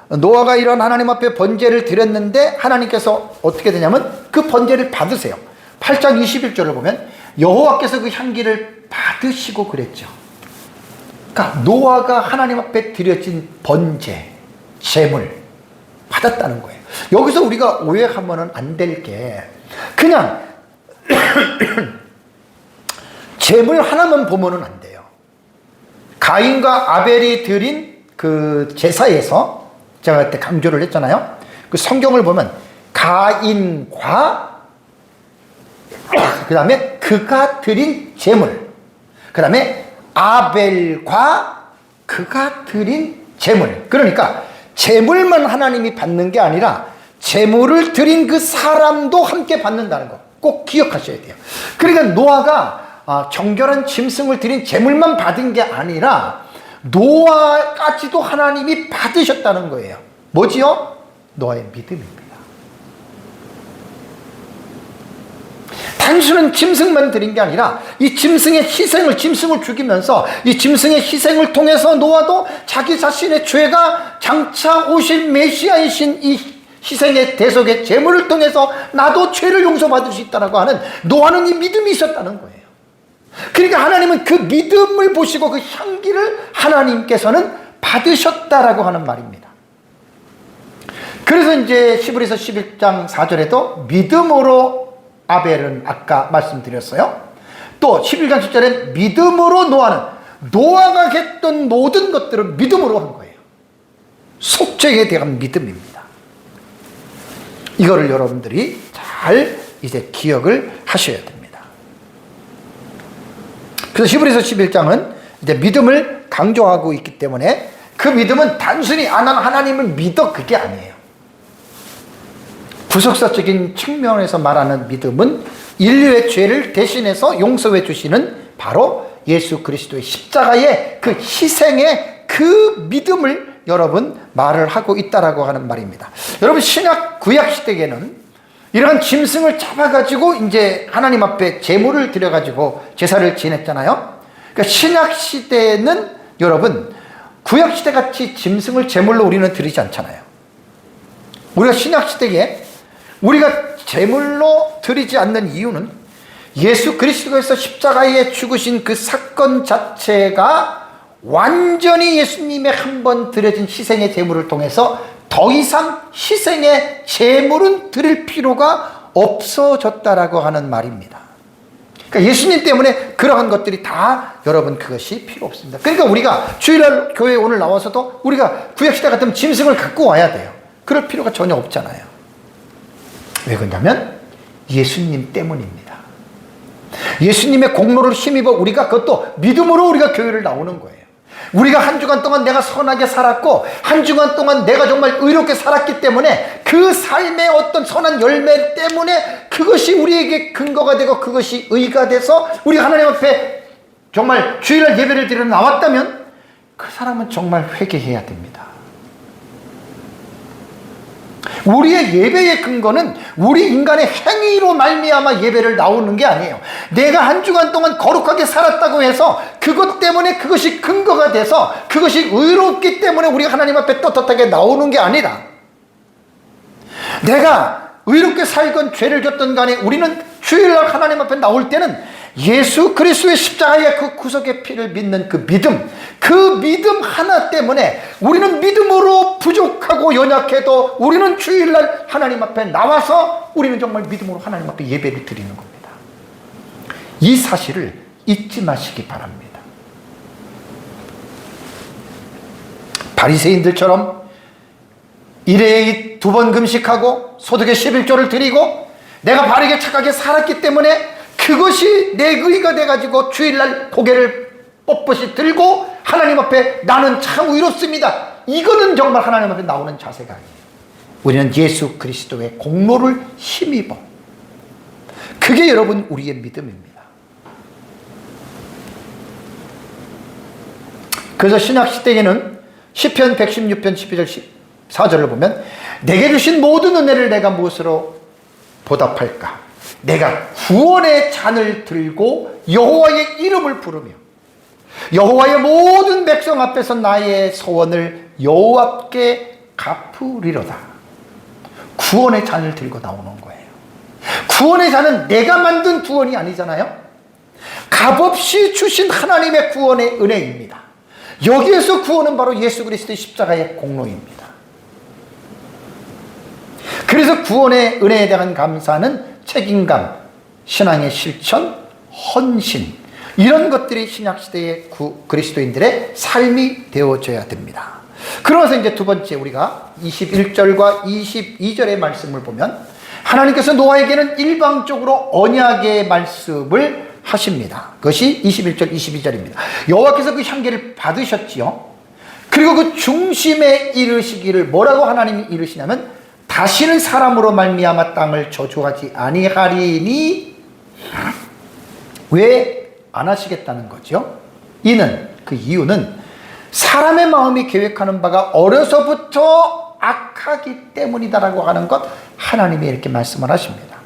노아가 이런 하나님 앞에 번제를 드렸는데 하나님께서 어떻게 되냐면 그 번제를 받으세요. 8장 21절을 보면 여호와께서 그 향기를 받으시고 그랬죠. 그러니까 노아가 하나님 앞에 드려진 번제, 제물 받았다는 거예요. 여기서 우리가 오해하면 안 될 게 그냥 제물 하나만 보면은 안 돼요. 가인과 아벨이 드린 그 제사에서 제가 그때 강조를 했잖아요. 그 성경을 보면 가인과 그 다음에 그가 드린 제물, 그 다음에 아벨과 그가 드린 제물. 그러니까 제물만 하나님이 받는 게 아니라 제물을 드린 그 사람도 함께 받는다는 거 꼭 기억하셔야 돼요. 그러니까 노아가 정결한 짐승을 드린 제물만 받은 게 아니라 노아까지도 하나님이 받으셨다는 거예요. 뭐지요? 노아의 믿음입니다. 단순한 짐승만 드린 게 아니라 이 짐승의 희생을, 짐승을 죽이면서 이 짐승의 희생을 통해서 노아도 자기 자신의 죄가 장차 오실 메시아이신 이 희생의 대속의 제물을 통해서 나도 죄를 용서받을 수 있다고 하는 노아는 이 믿음이 있었다는 거예요. 그러니까 하나님은 그 믿음을 보시고 그 향기를 하나님께서는 받으셨다라고 하는 말입니다. 그래서 이제 히브리서 11장 4절에도 믿음으로 아벨은 아까 말씀드렸어요. 또 11장 10절엔 믿음으로 노아는 노아가 했던 모든 것들을 믿음으로 한 거예요. 속죄에 대한 믿음입니다. 이거를 여러분들이 잘 이제 기억을 하셔야 됩니다. 그래서 히브리서 11장은 이제 믿음을 강조하고 있기 때문에 그 믿음은 단순히 나는 하나님을 믿어 그게 아니에요. 구속사적인 측면에서 말하는 믿음은 인류의 죄를 대신해서 용서해 주시는 바로 예수 그리스도의 십자가의 그 희생의 그 믿음을 여러분 말을 하고 있다라고 하는 말입니다. 여러분 신약 구약 시대에는 이러한 짐승을 잡아가지고 이제 하나님 앞에 제물을 드려가지고 제사를 지냈잖아요. 그러니까 신약 시대는 여러분 구약 시대 같이 짐승을 제물로 우리는 드리지 않잖아요. 우리가 신약 시대에 우리가 제물로 드리지 않는 이유는 예수 그리스도께서 십자가에 죽으신 그 사건 자체가 완전히 예수님의 한 번 드려진 희생의 제물을 통해서 더 이상 희생의 제물은 드릴 필요가 없어졌다라고 하는 말입니다. 그러니까 예수님 때문에 그러한 것들이 다 여러분 그것이 필요 없습니다. 그러니까 우리가 주일날 교회에 오늘 나와서도 우리가 구약시대 같으면 짐승을 갖고 와야 돼요. 그럴 필요가 전혀 없잖아요. 왜 그러냐면 예수님 때문입니다. 예수님의 공로를 힘입어 우리가 그것도 믿음으로 우리가 교회를 나오는 거예요. 우리가 한 주간 동안 내가 선하게 살았고 한 주간 동안 내가 정말 의롭게 살았기 때문에 그 삶의 어떤 선한 열매 때문에 그것이 우리에게 근거가 되고 그것이 의가 돼서 우리가 하나님 앞에 정말 주일날 예배를 드리러 나왔다면 그 사람은 정말 회개해야 됩니다. 우리의 예배의 근거는 우리 인간의 행위로 말미암아 예배를 나오는 게 아니에요. 내가 한 주간 동안 거룩하게 살았다고 해서 그것 때문에 그것이 근거가 돼서 그것이 의롭기 때문에 우리가 하나님 앞에 떳떳하게 나오는 게 아니라 내가 의롭게 살건 죄를 졌던 간에 우리는 주일날 하나님 앞에 나올 때는 예수 그리스도의 십자가의 그 구속의 피를 믿는 그 믿음 하나 때문에 우리는 믿음으로 부족하고 연약해도 우리는 주일날 하나님 앞에 나와서 우리는 정말 믿음으로 하나님 앞에 예배를 드리는 겁니다. 이 사실을 잊지 마시기 바랍니다. 바리새인들처럼 일회에 2번 금식하고 소득의 11조를 드리고 내가 바르게 착하게 살았기 때문에 그것이 내 의가 돼가지고 주일날 고개를 뻣뻣이 들고 하나님 앞에 나는 참 의롭습니다. 이거는 정말 하나님 앞에 나오는 자세가 아니에요. 우리는 예수 그리스도의 공로를 힘입어. 그게 여러분 우리의 믿음입니다. 그래서 신약시대에는 시편 116편 12절 14절을 보면 내게 주신 모든 은혜를 내가 무엇으로 보답할까? 내가 구원의 잔을 들고 여호와의 이름을 부르며 여호와의 모든 백성 앞에서 나의 소원을 여호와께 갚으리로다. 구원의 잔을 들고 나오는 거예요. 구원의 잔은 내가 만든 구원이 아니잖아요. 값없이 주신 하나님의 구원의 은혜입니다. 여기에서 구원은 바로 예수 그리스도의 십자가의 공로입니다. 그래서 구원의 은혜에 대한 감사는 책임감, 신앙의 실천, 헌신, 이런 것들이 신약시대의 그리스도인들의 삶이 되어져야 됩니다. 그러면서 이제 두 번째 우리가 21절과 22절의 말씀을 보면 하나님께서 노아에게는 일방적으로 언약의 말씀을 하십니다. 그것이 21절 22절입니다. 여호와께서 그 향기를 받으셨지요. 그리고 그 중심에 이르시기를 뭐라고 하나님이 이르시냐면 다시는 사람으로 말미암아 땅을 저주하지 아니하리니 왜 안 하시겠다는 거죠? 그 이유는 사람의 마음이 계획하는 바가 어려서부터 악하기 때문이다라고 하는 것 하나님이 이렇게 말씀을 하십니다.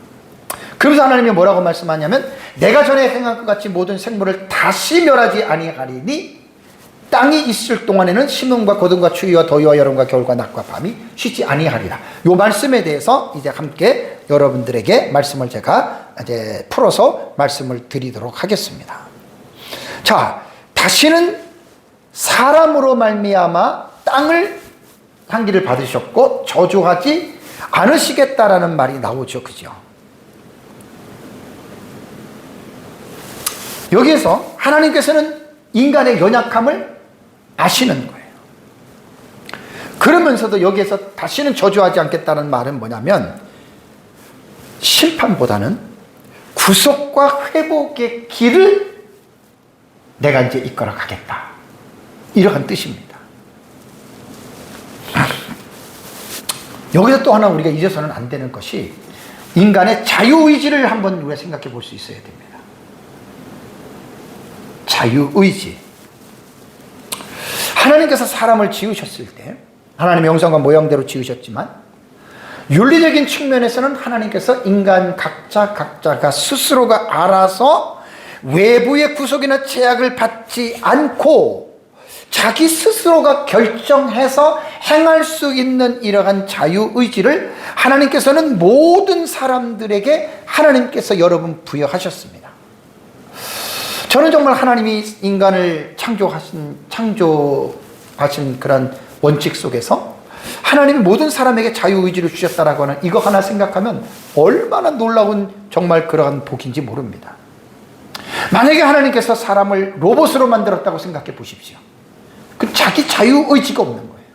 그래서 하나님이 뭐라고 말씀하냐면 내가 전에 행한 것 같이 모든 생물을 다시 멸하지 아니하리니 땅이 있을 동안에는 심음과 거둠과 추위와 더위와 여름과 겨울과 낮과 밤이 쉬지 아니하리라. 이 말씀에 대해서 이제 함께 여러분들에게 말씀을 제가 이제 풀어서 말씀을 드리도록 하겠습니다. 자, 다시는 사람으로 말미암아 땅을 향기를 받으셨고 저주하지 않으시겠다라는 말이 나오죠, 그죠? 여기에서 하나님께서는 인간의 연약함을 아시는 거예요. 그러면서도 여기에서 다시는 저주하지 않겠다는 말은 뭐냐면 심판보다는 구속과 회복의 길을 내가 이제 이끌어 가겠다, 이러한 뜻입니다. 여기서 또 하나 우리가 잊어서는 안 되는 것이 인간의 자유의지를 한번 우리가 생각해 볼 수 있어야 됩니다. 자유의지. 하나님께서 사람을 지으셨을 때 하나님의 형상과 모양대로 지으셨지만 윤리적인 측면에서는 하나님께서 인간 각자가 스스로가 알아서 외부의 구속이나 제약을 받지 않고 자기 스스로가 결정해서 행할 수 있는 이러한 자유의지를 하나님께서는 모든 사람들에게 하나님께서 여러분 부여하셨습니다. 저는 정말 하나님이 인간을 창조하신 그런 원칙 속에서 하나님이 모든 사람에게 자유의지를 주셨다라고 하는 이거 하나 생각하면 얼마나 놀라운 정말 그러한 복인지 모릅니다. 만약에 하나님께서 사람을 로봇으로 만들었다고 생각해 보십시오. 그 자기 자유의지가 없는 거예요.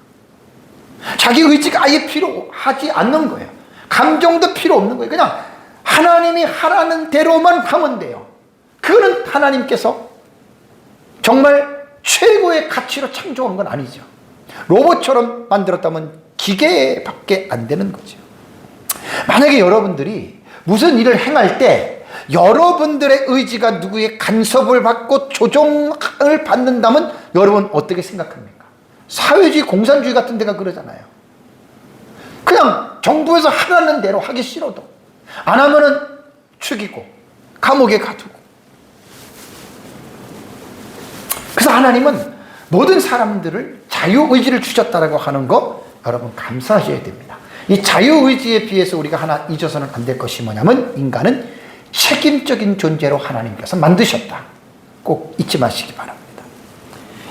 자기 의지가 아예 필요하지 않는 거예요. 감정도 필요 없는 거예요. 그냥 하나님이 하라는 대로만 하면 돼요. 그거는 하나님께서 정말 최고의 가치로 창조한 건 아니죠. 로봇처럼 만들었다면 기계밖에 안 되는 거죠. 만약에 여러분들이 무슨 일을 행할 때 여러분들의 의지가 누구의 간섭을 받고 조종을 받는다면 여러분 어떻게 생각합니까? 사회주의, 공산주의 같은 데가 그러잖아요. 그냥 정부에서 하라는 대로 하기 싫어도 안 하면은 죽이고 감옥에 가두고. 그래서 하나님은 모든 사람들을 자유의지를 주셨다라고 하는 거 여러분 감사하셔야 됩니다. 이 자유의지에 비해서 우리가 하나 잊어서는 안 될 것이 뭐냐면 인간은 책임적인 존재로 하나님께서 만드셨다. 꼭 잊지 마시기 바랍니다.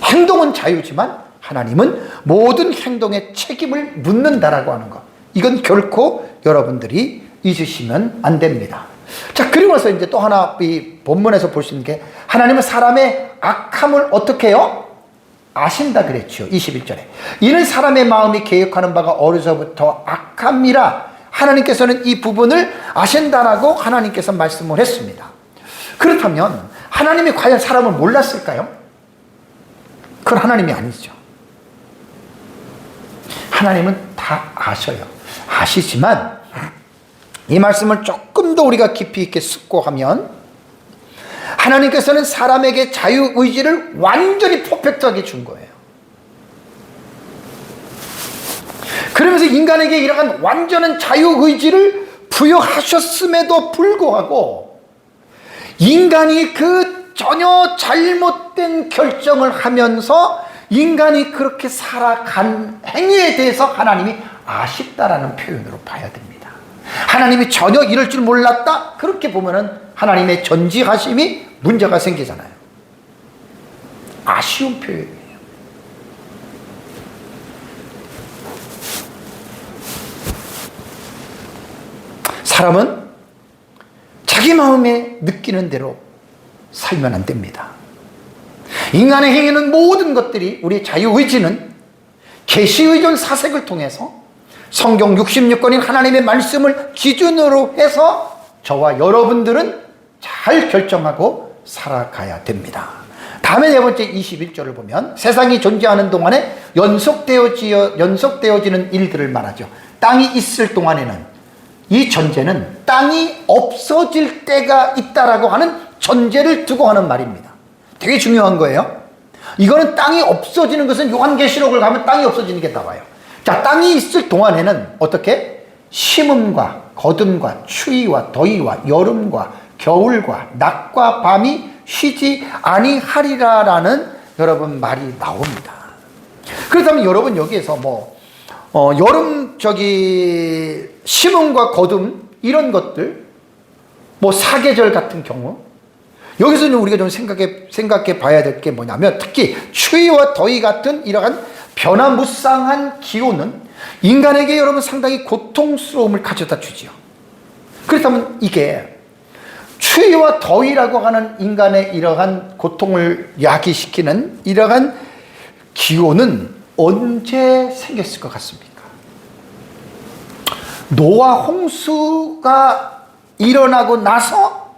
행동은 자유지만 하나님은 모든 행동에 책임을 묻는다라고 하는 것. 이건 결코 여러분들이 잊으시면 안 됩니다. 자, 그리고 나서 이제 또 하나 이 본문에서 볼 수 있는 게 하나님은 사람의 악함을 어떻게 해요? 아신다 그랬죠. 21절에. 이는 사람의 마음이 계획하는 바가 어려서부터 악함이라 하나님께서는 이 부분을 아신다라고 하나님께서 말씀을 했습니다. 그렇다면 하나님이 과연 사람을 몰랐을까요? 그건 하나님이 아니죠. 하나님은 다 아셔요. 아시지만 이 말씀을 조금 더 우리가 깊이 있게 숙고하면 하나님께서는 사람에게 자유의지를 완전히 퍼펙트하게 준 거예요. 그러면서 인간에게 이러한 완전한 자유의지를 부여하셨음에도 불구하고 인간이 그 전혀 잘못된 결정을 하면서 인간이 그렇게 살아간 행위에 대해서 하나님이 아쉽다라는 표현으로 봐야 됩니다. 하나님이 전혀 이럴 줄 몰랐다? 그렇게 보면은 하나님의 전지하심이 문제가 생기잖아요. 아쉬운 표현이에요. 사람은 자기 마음에 느끼는 대로 살면 안 됩니다. 인간의 행위는 모든 것들이 우리 자유의지는 계시의존 사색을 통해서 성경 66권인 하나님의 말씀을 기준으로 해서 저와 여러분들은 잘 결정하고 살아가야 됩니다. 다음에 네 번째 21절을 보면 세상이 존재하는 동안에 연속되어지는 일들을 말하죠. 땅이 있을 동안에는 이 전제는 땅이 없어질 때가 있다라고 하는 전제를 두고 하는 말입니다. 되게 중요한 거예요. 이거는 땅이 없어지는 것은 요한계시록을 가면 땅이 없어지는 게 나와요. 자, 땅이 있을 동안에는 어떻게? 심음과 거둠과 추위와 더위와 여름과 겨울과 낮과 밤이 쉬지 아니하리라라는 여러분 말이 나옵니다. 그렇다면 여러분 여기에서 여름 심음과 거둠 이런 것들 사계절 같은 경우 여기서는 우리가 좀 생각해 봐야 될 게 뭐냐면 특히 추위와 더위 같은 이러한 변화무쌍한 기온은 인간에게 여러분 상당히 고통스러움을 가져다 주지요. 그렇다면 이게 추위와 더위라고 하는 인간의 이러한 고통을 야기시키는 이러한 기온은 언제 생겼을 것 같습니까? 노아 홍수가 일어나고 나서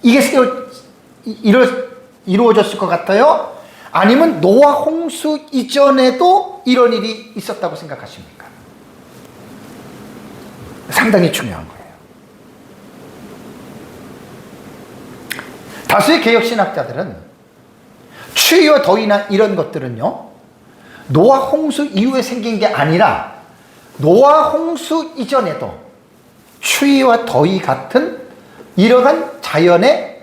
이게 이루어졌을 것 같아요? 아니면 노아 홍수 이전에도 이런 일이 있었다고 생각하십니까? 상당히 중요한 거예요. 다수의 개혁신학자들은 추위와 더위나 이런 것들은요 노아 홍수 이후에 생긴 게 아니라 노아 홍수 이전에도 추위와 더위 같은 이러한 자연의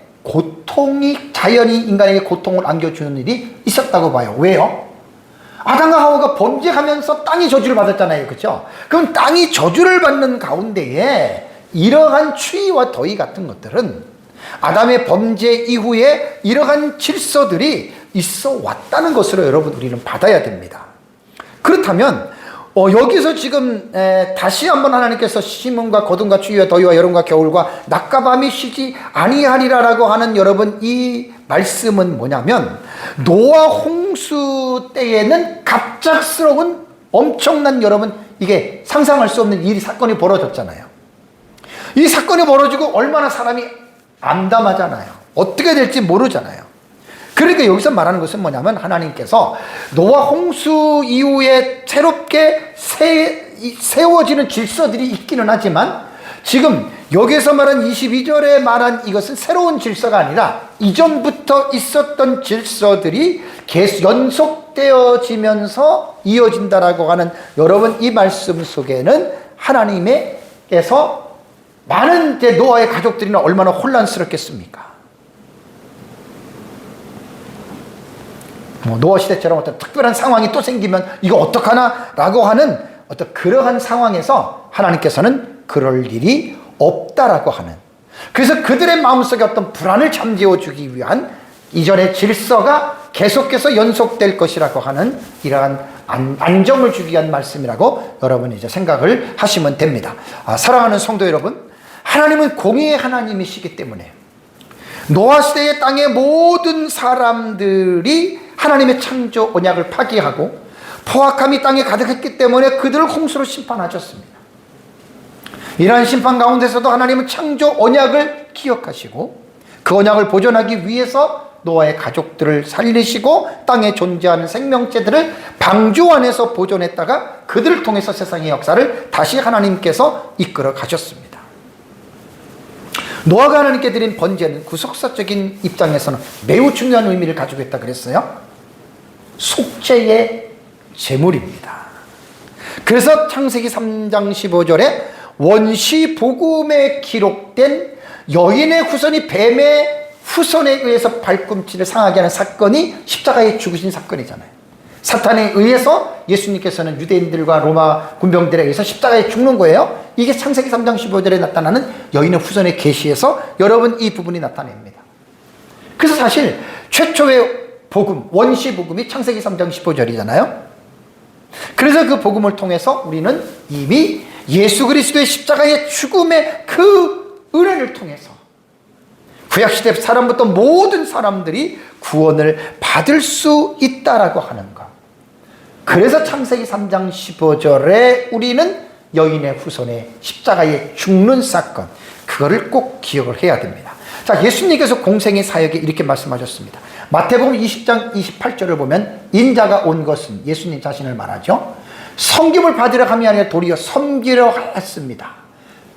자연이 인간에게 고통을 안겨주는 일이 있었다고 봐요. 왜요? 아담과 하와가 범죄하면서 땅이 저주를 받았잖아요. 그렇죠? 그럼 땅이 저주를 받는 가운데에 이러한 추위와 더위 같은 것들은 아담의 범죄 이후에 이러한 질서들이 있어 왔다는 것으로 여러분 우리는 받아야 됩니다. 그렇다면 여기서 지금 다시 한번 하나님께서 심음과 거둠과 추위와 더위와 여름과 겨울과 낮과 밤이 쉬지 아니하리라라고 하는 여러분 이 말씀은 뭐냐면 노아 홍수 때에는 갑작스러운 엄청난 여러분 이게 상상할 수 없는 사건이 벌어졌잖아요. 이 사건이 벌어지고 얼마나 사람이 암담하잖아요. 어떻게 될지 모르잖아요. 그러니까 여기서 말하는 것은 뭐냐면 하나님께서 노아 홍수 이후에 새롭게 세워지는 질서들이 있기는 하지만 지금 여기서 말한 22절에 말한 이것은 새로운 질서가 아니라 이전부터 있었던 질서들이 계속 연속되어지면서 이어진다라고 하는 여러분 이 말씀 속에는 하나님께서 많은 노아의 가족들이나 얼마나 혼란스럽겠습니까? 노아 시대처럼 어떤 특별한 상황이 또 생기면 이거 어떡하나? 라고 하는 어떤 그러한 상황에서 하나님께서는 그럴 일이 없다라고 하는, 그래서 그들의 마음속에 어떤 불안을 잠재워주기 위한 이전의 질서가 계속해서 연속될 것이라고 하는 이러한 안정을 주기 위한 말씀이라고 여러분이 이제 생각을 하시면 됩니다. 사랑하는 성도 여러분, 하나님은 공의의 하나님이시기 때문에 노아 시대의 땅의 모든 사람들이 하나님의 창조 언약을 파기하고 포악함이 땅에 가득했기 때문에 그들을 홍수로 심판하셨습니다. 이러한 심판 가운데서도 하나님은 창조 언약을 기억하시고 그 언약을 보존하기 위해서 노아의 가족들을 살리시고 땅에 존재하는 생명체들을 방주 안에서 보존했다가 그들을 통해서 세상의 역사를 다시 하나님께서 이끌어 가셨습니다. 노아가 하나님께 드린 번제는 구속사적인 입장에서는 매우 중요한 의미를 가지고 있다 그랬어요. 속죄의 제물입니다. 그래서 창세기 3장 15절에 원시 복음에 기록된 여인의 후손이 뱀의 후손에 의해서 발꿈치를 상하게 하는 사건이 십자가에 죽으신 사건이잖아요. 사탄에 의해서 예수님께서는 유대인들과 로마 군병들에 의해서 십자가에 죽는 거예요. 이게 창세기 3장 15절에 나타나는 여인의 후손의 계시에서 여러분 이 부분이 나타냅니다. 그래서 사실 최초의 복음, 원시 복음이 창세기 3장 15절이잖아요. 그래서 그 복음을 통해서 우리는 이미 예수 그리스도의 십자가의 죽음의 그 은혜를 통해서 구약시대 사람부터 모든 사람들이 구원을 받을 수 있다라고 하는 것. 그래서 창세기 3장 15절에 우리는 여인의 후손의 십자가에 죽는 사건, 그거를 꼭 기억을 해야 됩니다. 자, 예수님께서 공생의 사역에 이렇게 말씀하셨습니다. 마태복음 20장 28절을 보면 인자가 온 것은, 예수님 자신을 말하죠, 섬김을 받으려 함이 아니라 도리어 섬기려 하였습니다.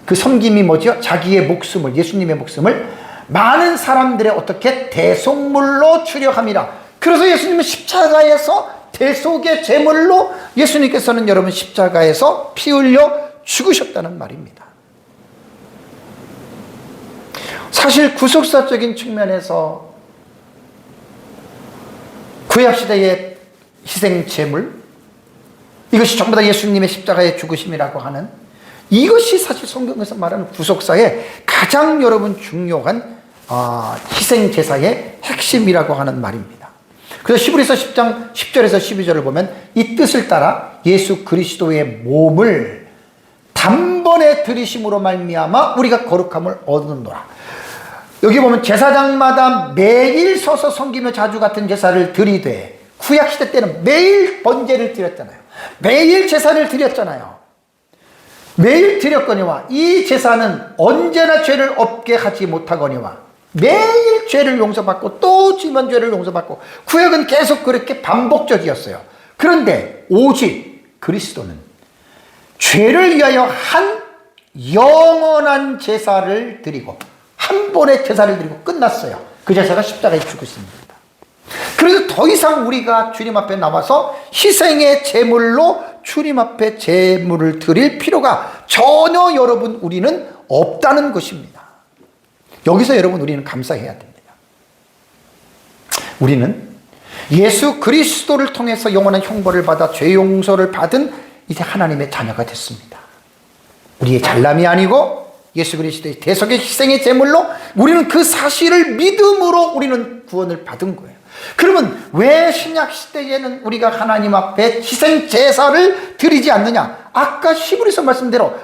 그 섬김이 뭐죠? 자기의 목숨을, 예수님의 목숨을 많은 사람들의 어떻게 대속물로 주려 함이라. 그래서 예수님은 십자가에서 대속의 제물로 예수님께서는 여러분 십자가에서 피 흘려 죽으셨다는 말입니다. 사실 구속사적인 측면에서 구약시대의 희생제물, 이것이 전부 다 예수님의 십자가의 죽으심이라고 하는, 이것이 사실 성경에서 말하는 구속사의 가장 여러분 중요한 희생제사의 핵심이라고 하는 말입니다. 그래서 히브리서 10장 10절에서 12절을 보면 이 뜻을 따라 예수 그리스도의 몸을 단번에 들이심으로 말미암아 우리가 거룩함을 얻는노라. 여기 보면 제사장마다 매일 서서 섬기며 자주 같은 제사를 드리되, 구약시대 때는 매일 번제를 드렸잖아요. 매일 제사를 드렸잖아요. 매일 드렸거니와 이 제사는 언제나 죄를 없게 하지 못하거니와 매일 죄를 용서받고 또 지면 죄를 용서받고, 구약은 계속 그렇게 반복적이었어요. 그런데 오직 그리스도는 죄를 위하여 한 영원한 제사를 드리고 한 번의 제사를 드리고 끝났어요. 그 제사가 십자가에 죽으십니다. 그래서 더 이상 우리가 주님 앞에 나와서 희생의 제물로 주님 앞에 제물을 드릴 필요가 전혀 여러분 우리는 없다는 것입니다. 여기서 여러분 우리는 감사해야 됩니다. 우리는 예수 그리스도를 통해서 영원한 형벌을 받아 죄 용서를 받은 이제 하나님의 자녀가 됐습니다. 우리의 잘남이 아니고 예수 그리스도의 대속의 희생의 제물로 우리는 그 사실을 믿음으로 우리는 구원을 받은 거예요. 그러면 왜 신약 시대에는 우리가 하나님 앞에 희생 제사를 드리지 않느냐? 아까 히브리서 말씀대로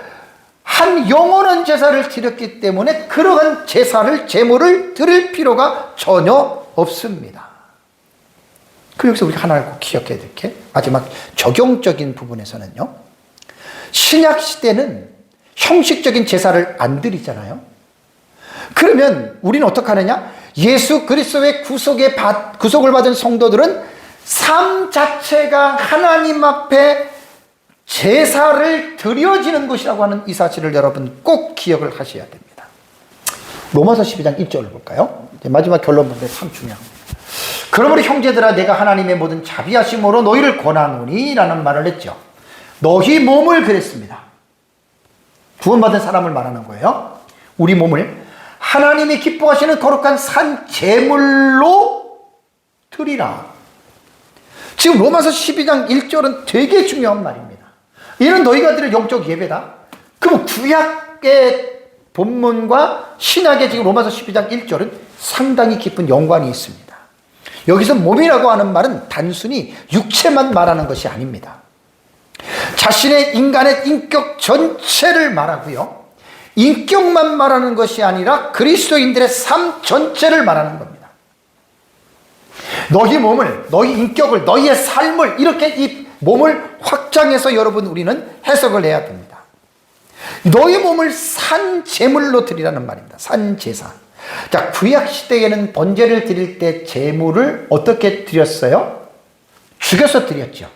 한 영원한 제사를 드렸기 때문에 그러한 제사를, 제물을 드릴 필요가 전혀 없습니다. 그 여기서 우리가 하나를 꼭 기억해야 될 게, 마지막 적용적인 부분에서는요, 신약 시대는 형식적인 제사를 안 드리잖아요. 그러면 우리는 어떻게 하느냐? 예수 그리스도의 구속을 받은 성도들은 삶 자체가 하나님 앞에 제사를 드려지는 것이라고 하는 이 사실을 여러분 꼭 기억을 하셔야 됩니다. 로마서 12장 1절을 볼까요? 마지막 결론 부분에 참 중요합니다. 그러므로 형제들아 내가 하나님의 모든 자비하심으로 너희를 권하노니 라는 말을 했죠. 너희 몸을 그랬습니다. 구원받은 사람을 말하는 거예요. 우리 몸을 하나님이 기뻐하시는 거룩한 산 제물로 드리라. 지금 로마서 12장 1절은 되게 중요한 말입니다. 이는 너희가 드릴 영적 예배다. 그럼 구약의 본문과 신약의 지금 로마서 12장 1절은 상당히 깊은 연관이 있습니다. 여기서 몸이라고 하는 말은 단순히 육체만 말하는 것이 아닙니다. 자신의 인간의 인격 전체를 말하고요, 인격만 말하는 것이 아니라 그리스도인들의 삶 전체를 말하는 겁니다. 너희 몸을, 너희 인격을, 너희의 삶을, 이렇게 이 몸을 확장해서 여러분 우리는 해석을 해야 됩니다. 너희 몸을 산 제물로 드리라는 말입니다. 산 제사. 자, 구약 시대에는 번제를 드릴 때 제물을 어떻게 드렸어요? 죽여서 드렸죠.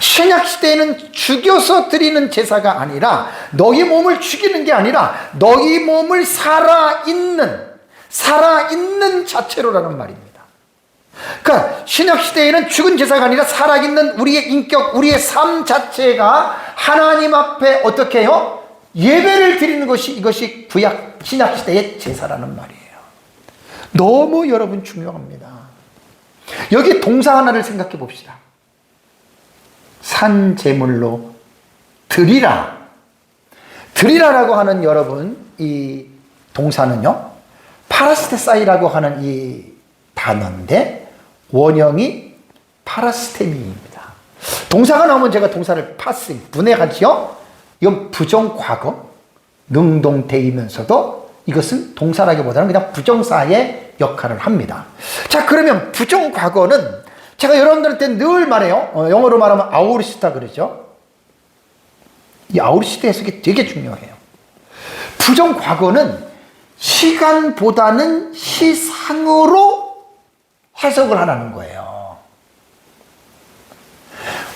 신약 시대에는 죽여서 드리는 제사가 아니라, 너희 몸을 죽이는 게 아니라 너희 몸을 살아있는 자체로라는 말입니다. 그러니까 신약 시대에는 죽은 제사가 아니라 살아있는 우리의 인격, 우리의 삶 자체가 하나님 앞에 어떻게 해요? 예배를 드리는 것이, 이것이 구약 신약 시대의 제사라는 말이에요. 너무 여러분 중요합니다. 여기 동사 하나를 생각해 봅시다. 산 제물로 드리라. 드리라라고 하는 여러분 이 동사는요, 파라스테사이라고 하는 이 단어인데 원형이 파라스테미입니다. 동사가 나오면 제가 동사를 파스, 분해하지요. 이건 부정과거, 능동태이면서도 이것은 동사라기보다는 그냥 부정사의 역할을 합니다. 자, 그러면 부정과거는 제가 여러분들한테 늘 말해요. 영어로 말하면 아우르시다 그러죠. 이 아우르시다 해석이 되게 중요해요. 부정과거는 시간보다는 시상으로 해석을 하라는 거예요.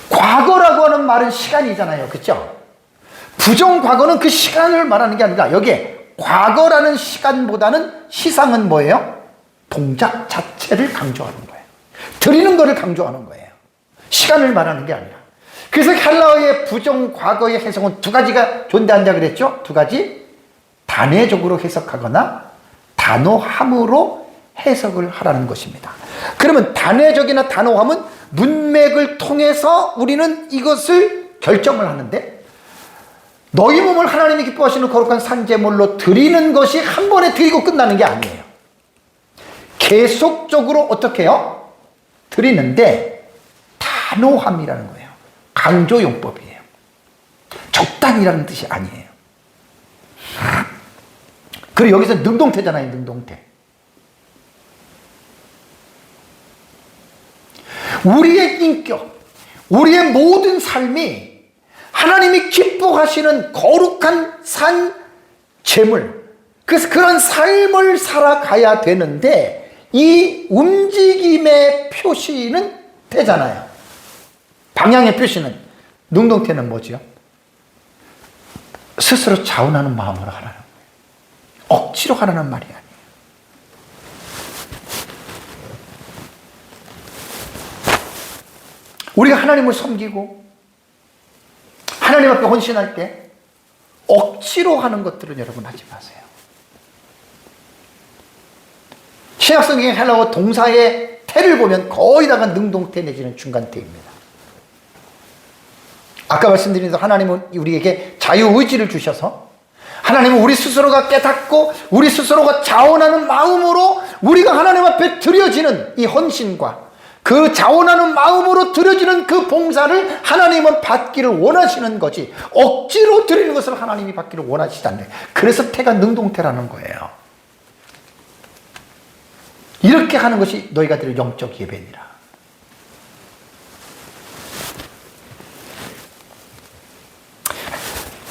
과거라고 하는 말은 시간이잖아요. 그렇죠? 부정과거는 그 시간을 말하는 게 아니라 여기에 과거라는 시간보다는 시상은 뭐예요? 동작 자체를 강조하는 거예요. 드리는 것을 강조하는 거예요. 시간을 말하는 게 아니라. 그래서 헬라어의 부정과거의 해석은 두 가지가 존재한다 그랬죠? 두 가지. 단회적으로 해석하거나 단호함으로 해석을 하라는 것입니다. 그러면 단회적이나 단호함은 문맥을 통해서 우리는 이것을 결정을 하는데, 너희 몸을 하나님이 기뻐하시는 거룩한 산제물로 드리는 것이 한 번에 드리고 끝나는 게 아니에요. 계속적으로 어떻게 해요? 드리는데 단호함이라는 거예요. 강조용법이에요. 적당이라는 뜻이 아니에요. 그리고 여기서 능동태잖아요. 능동태. 우리의 인격, 우리의 모든 삶이 하나님이 기뻐하시는 거룩한 산 제물, 그래서 그런 삶을 살아가야 되는데 이 움직임의 표시는 되잖아요. 방향의 표시는. 능동태는 뭐지요? 스스로 자원하는 마음으로 하라는 거예요. 억지로 하라는 말이 아니에요. 우리가 하나님을 섬기고 하나님 앞에 헌신할 때 억지로 하는 것들은 여러분 하지 마세요. 신약성경의 헬라어 동사의 태를 보면 거의 다가 능동태 내지는 중간태입니다. 아까 말씀드린 대로 하나님은 우리에게 자유의지를 주셔서 하나님은 우리 스스로가 깨닫고 우리 스스로가 자원하는 마음으로 우리가 하나님 앞에 드려지는 이 헌신과 그 자원하는 마음으로 드려지는 그 봉사를 하나님은 받기를 원하시는 거지, 억지로 드리는 것을 하나님이 받기를 원하시지 않는 거예요. 그래서 태가 능동태라는 거예요. 이렇게 하는 것이 너희가 드릴 영적 예배니라.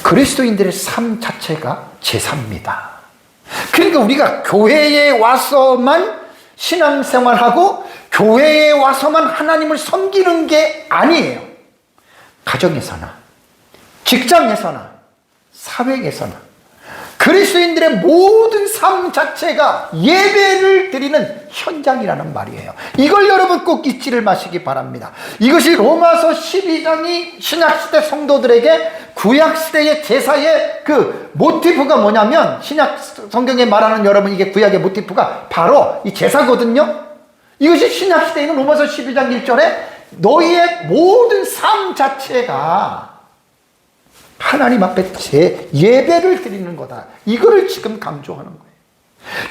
그리스도인들의 삶 자체가 제사입니다. 그러니까 우리가 교회에 와서만 신앙생활하고 교회에 와서만 하나님을 섬기는 게 아니에요. 가정에서나 직장에서나 사회에서나 그리스도인들의 모든 삶 자체가 예배를 드리는 현장이라는 말이에요. 이걸 여러분 꼭 잊지를 마시기 바랍니다. 이것이 로마서 12장이 신약시대 성도들에게 구약시대의 제사의 그 모티프가 뭐냐면, 신약 성경에 말하는 여러분 이게 구약의 모티프가 바로 이 제사거든요. 이것이 신약시대에는 로마서 12장 1절에 너희의 모든 삶 자체가 하나님 앞에 제 예배를 드리는 거다. 이거를 지금 강조하는 거예요.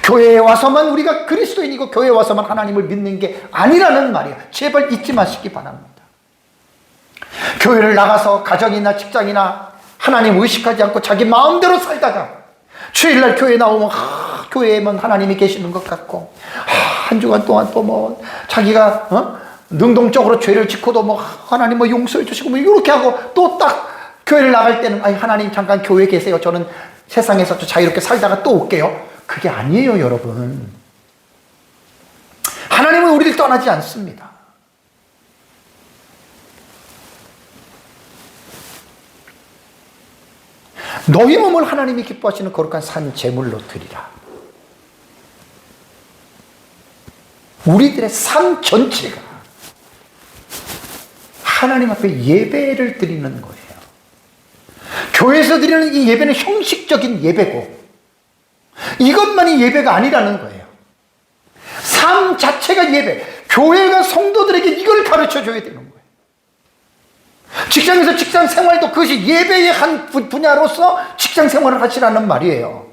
교회에 와서만 우리가 그리스도인이고 교회에 와서만 하나님을 믿는 게 아니라는 말이에요. 제발 잊지 마시기 바랍니다. 교회를 나가서 가정이나 직장이나 하나님 의식하지 않고 자기 마음대로 살다가 주일날 교회 나오면 교회에만 하나님이 계시는 것 같고 한 주간 동안 또 뭐 자기가 능동적으로 죄를 짓고도 뭐 하나님 뭐 용서해 주시고 뭐 이렇게 하고 또 딱 교회를 나갈 때는 하나님 잠깐 교회에 계세요. 저는 세상에서 또 자유롭게 살다가 또 올게요. 그게 아니에요, 여러분. 하나님은 우리를 떠나지 않습니다. 너희 몸을 하나님이 기뻐하시는 거룩한 산 제물로 드리라. 우리들의 삶 전체가 하나님 앞에 예배를 드리는 거예요. 교회에서 드리는 이 예배는 형식적인 예배고 이것만이 예배가 아니라는 거예요. 삶 자체가 예배. 교회가 성도들에게 이걸 가르쳐 줘야 되는 거예요. 직장에서 직장 생활도 그것이 예배의 한 분야로서 직장 생활을 하시라는 말이에요.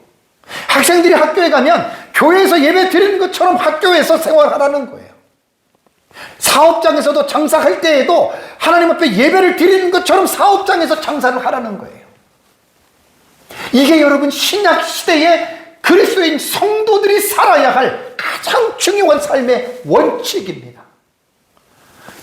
학생들이 학교에 가면 교회에서 예배 드리는 것처럼 학교에서 생활하라는 거예요. 사업장에서도 장사할 때에도 하나님 앞에 예배를 드리는 것처럼 사업장에서 장사를 하라는 거예요. 이게 여러분 신약 시대에 그리스도인 성도들이 살아야 할 가장 중요한 삶의 원칙입니다.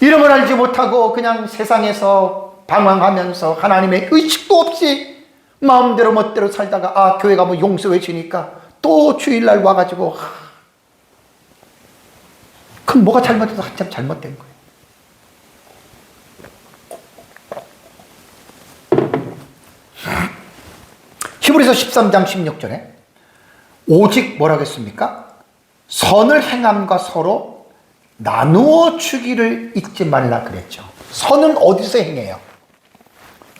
이름을 알지 못하고 그냥 세상에서 방황하면서 하나님의 의식도 없이 마음대로 멋대로 살다가 교회 가면 용서해 주니까 또 주일날 와가지고 그럼 뭐가 잘못해서 한참 잘못된 거예요. 히브리서 13장 16절에 오직 뭐라고 했습니까? 선을 행함과 서로 나누어 주기를 잊지 말라 그랬죠. 선은 어디서 행해요?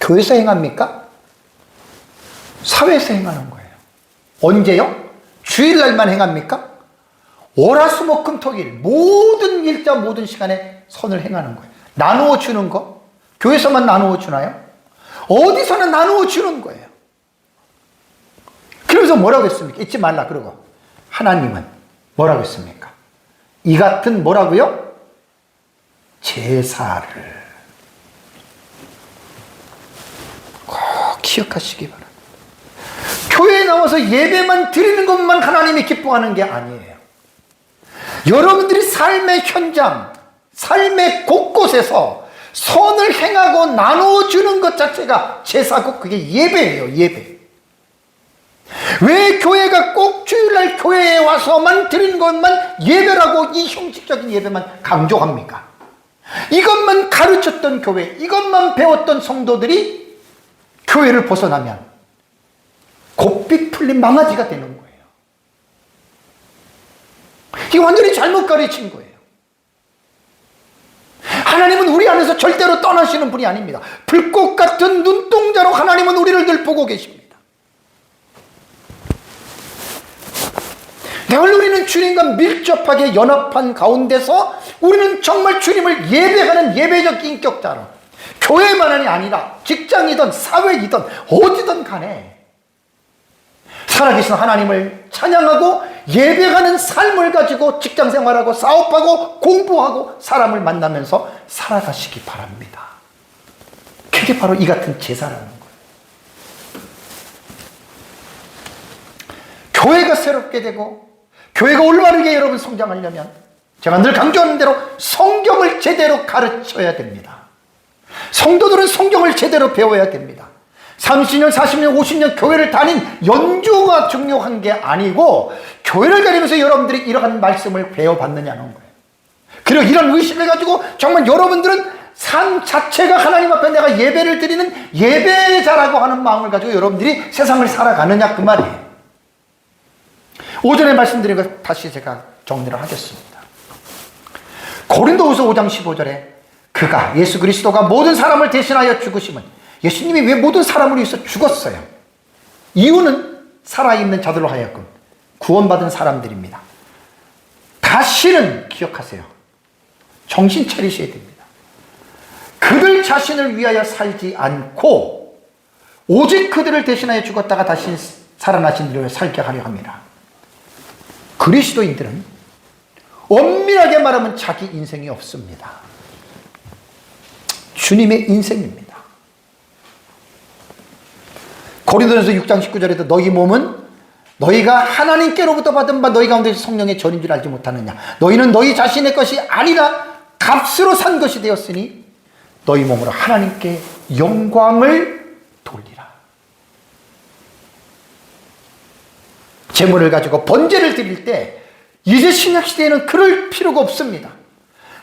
교회에서 행합니까? 사회에서 행하는 거예요. 언제요? 주일날만 행합니까? 월화수목금토일 모든 일자 모든 시간에 선을 행하는 거예요. 나누어 주는 거? 교회에서만 나누어 주나요? 어디서나 나누어 주는 거예요. 그래서 뭐라고 했습니까? 잊지 말라 그러고 하나님은 뭐라고 했습니까? 이 같은 뭐라고요? 제사를 꼭 기억하시기 바랍니다. 교회에 나와서 예배만 드리는 것만 하나님이 기뻐하는 게 아니에요. 여러분들이 삶의 현장, 삶의 곳곳에서 선을 행하고 나누어주는 것 자체가 제사고 그게 예배예요. 예배. 왜 교회가 꼭 주일날 교회에 와서만 드리는 것만 예배라고 이 형식적인 예배만 강조합니까? 이것만 가르쳤던 교회, 이것만 배웠던 성도들이 교회를 벗어나면 곱비 풀린 망아지가 되는 거예요. 이게 완전히 잘못 가르친 거예요. 하나님은 우리 안에서 절대로 떠나시는 분이 아닙니다. 불꽃 같은 눈동자로 하나님은 우리를 늘 보고 계십니다. 늘 우리는 주님과 밀접하게 연합한 가운데서 우리는 정말 주님을 예배하는 예배적 인격자로 교회만이 아니라 직장이든 사회이든 어디든 간에 살아계신 하나님을 찬양하고 예배하는 삶을 가지고 직장 생활하고 사업하고 공부하고 사람을 만나면서 살아가시기 바랍니다. 그게 바로 이 같은 제사라는 거예요. 교회가 새롭게 되고 교회가 올바르게 여러분 성장하려면 제가 늘 강조하는 대로 성경을 제대로 가르쳐야 됩니다. 성도들은 성경을 제대로 배워야 됩니다. 30년, 40년, 50년 교회를 다닌 연주가 중요한 게 아니고 교회를 다니면서 여러분들이 이러한 말씀을 배워봤느냐는 거예요. 그리고 이런 의식을 가지고 정말 여러분들은 삶 자체가 하나님 앞에 내가 예배를 드리는 예배자라고 하는 마음을 가지고 여러분들이 세상을 살아가느냐 그 말이에요. 오전에 말씀드린 걸 다시 제가 정리를 하겠습니다. 고린도후서 5장 15절에 그가 예수 그리스도가 모든 사람을 대신하여 죽으심은 예수님이 왜 모든 사람을 위해서 죽었어요? 이유는 살아있는 자들로 하여금 구원받은 사람들입니다. 다시는 기억하세요. 정신 차리셔야 됩니다. 그들 자신을 위하여 살지 않고 오직 그들을 대신하여 죽었다가 다시 살아나신 이를 살게 하려 함이라. 그리스도인들은 엄밀하게 말하면 자기 인생이 없습니다. 주님의 인생입니다. 고린도전서 6장 19절에도 너희 몸은 너희가 하나님께로부터 받은 바 너희 가운데 성령의 전인 줄 알지 못하느냐. 너희는 너희 자신의 것이 아니라 값으로 산 것이 되었으니 너희 몸으로 하나님께 영광을 돌리라. 재물을 가지고 번제를 드릴 때 이제 신약시대에는 그럴 필요가 없습니다.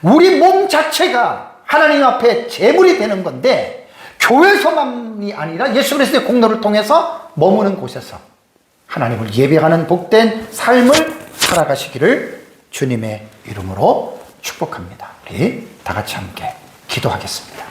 우리 몸 자체가 하나님 앞에 제물이 되는 건데 교회에서만이 아니라 예수 그리스도의 공로를 통해서 머무는 곳에서 하나님을 예배하는 복된 삶을 살아가시기를 주님의 이름으로 축복합니다. 우리 다 같이 함께 기도하겠습니다.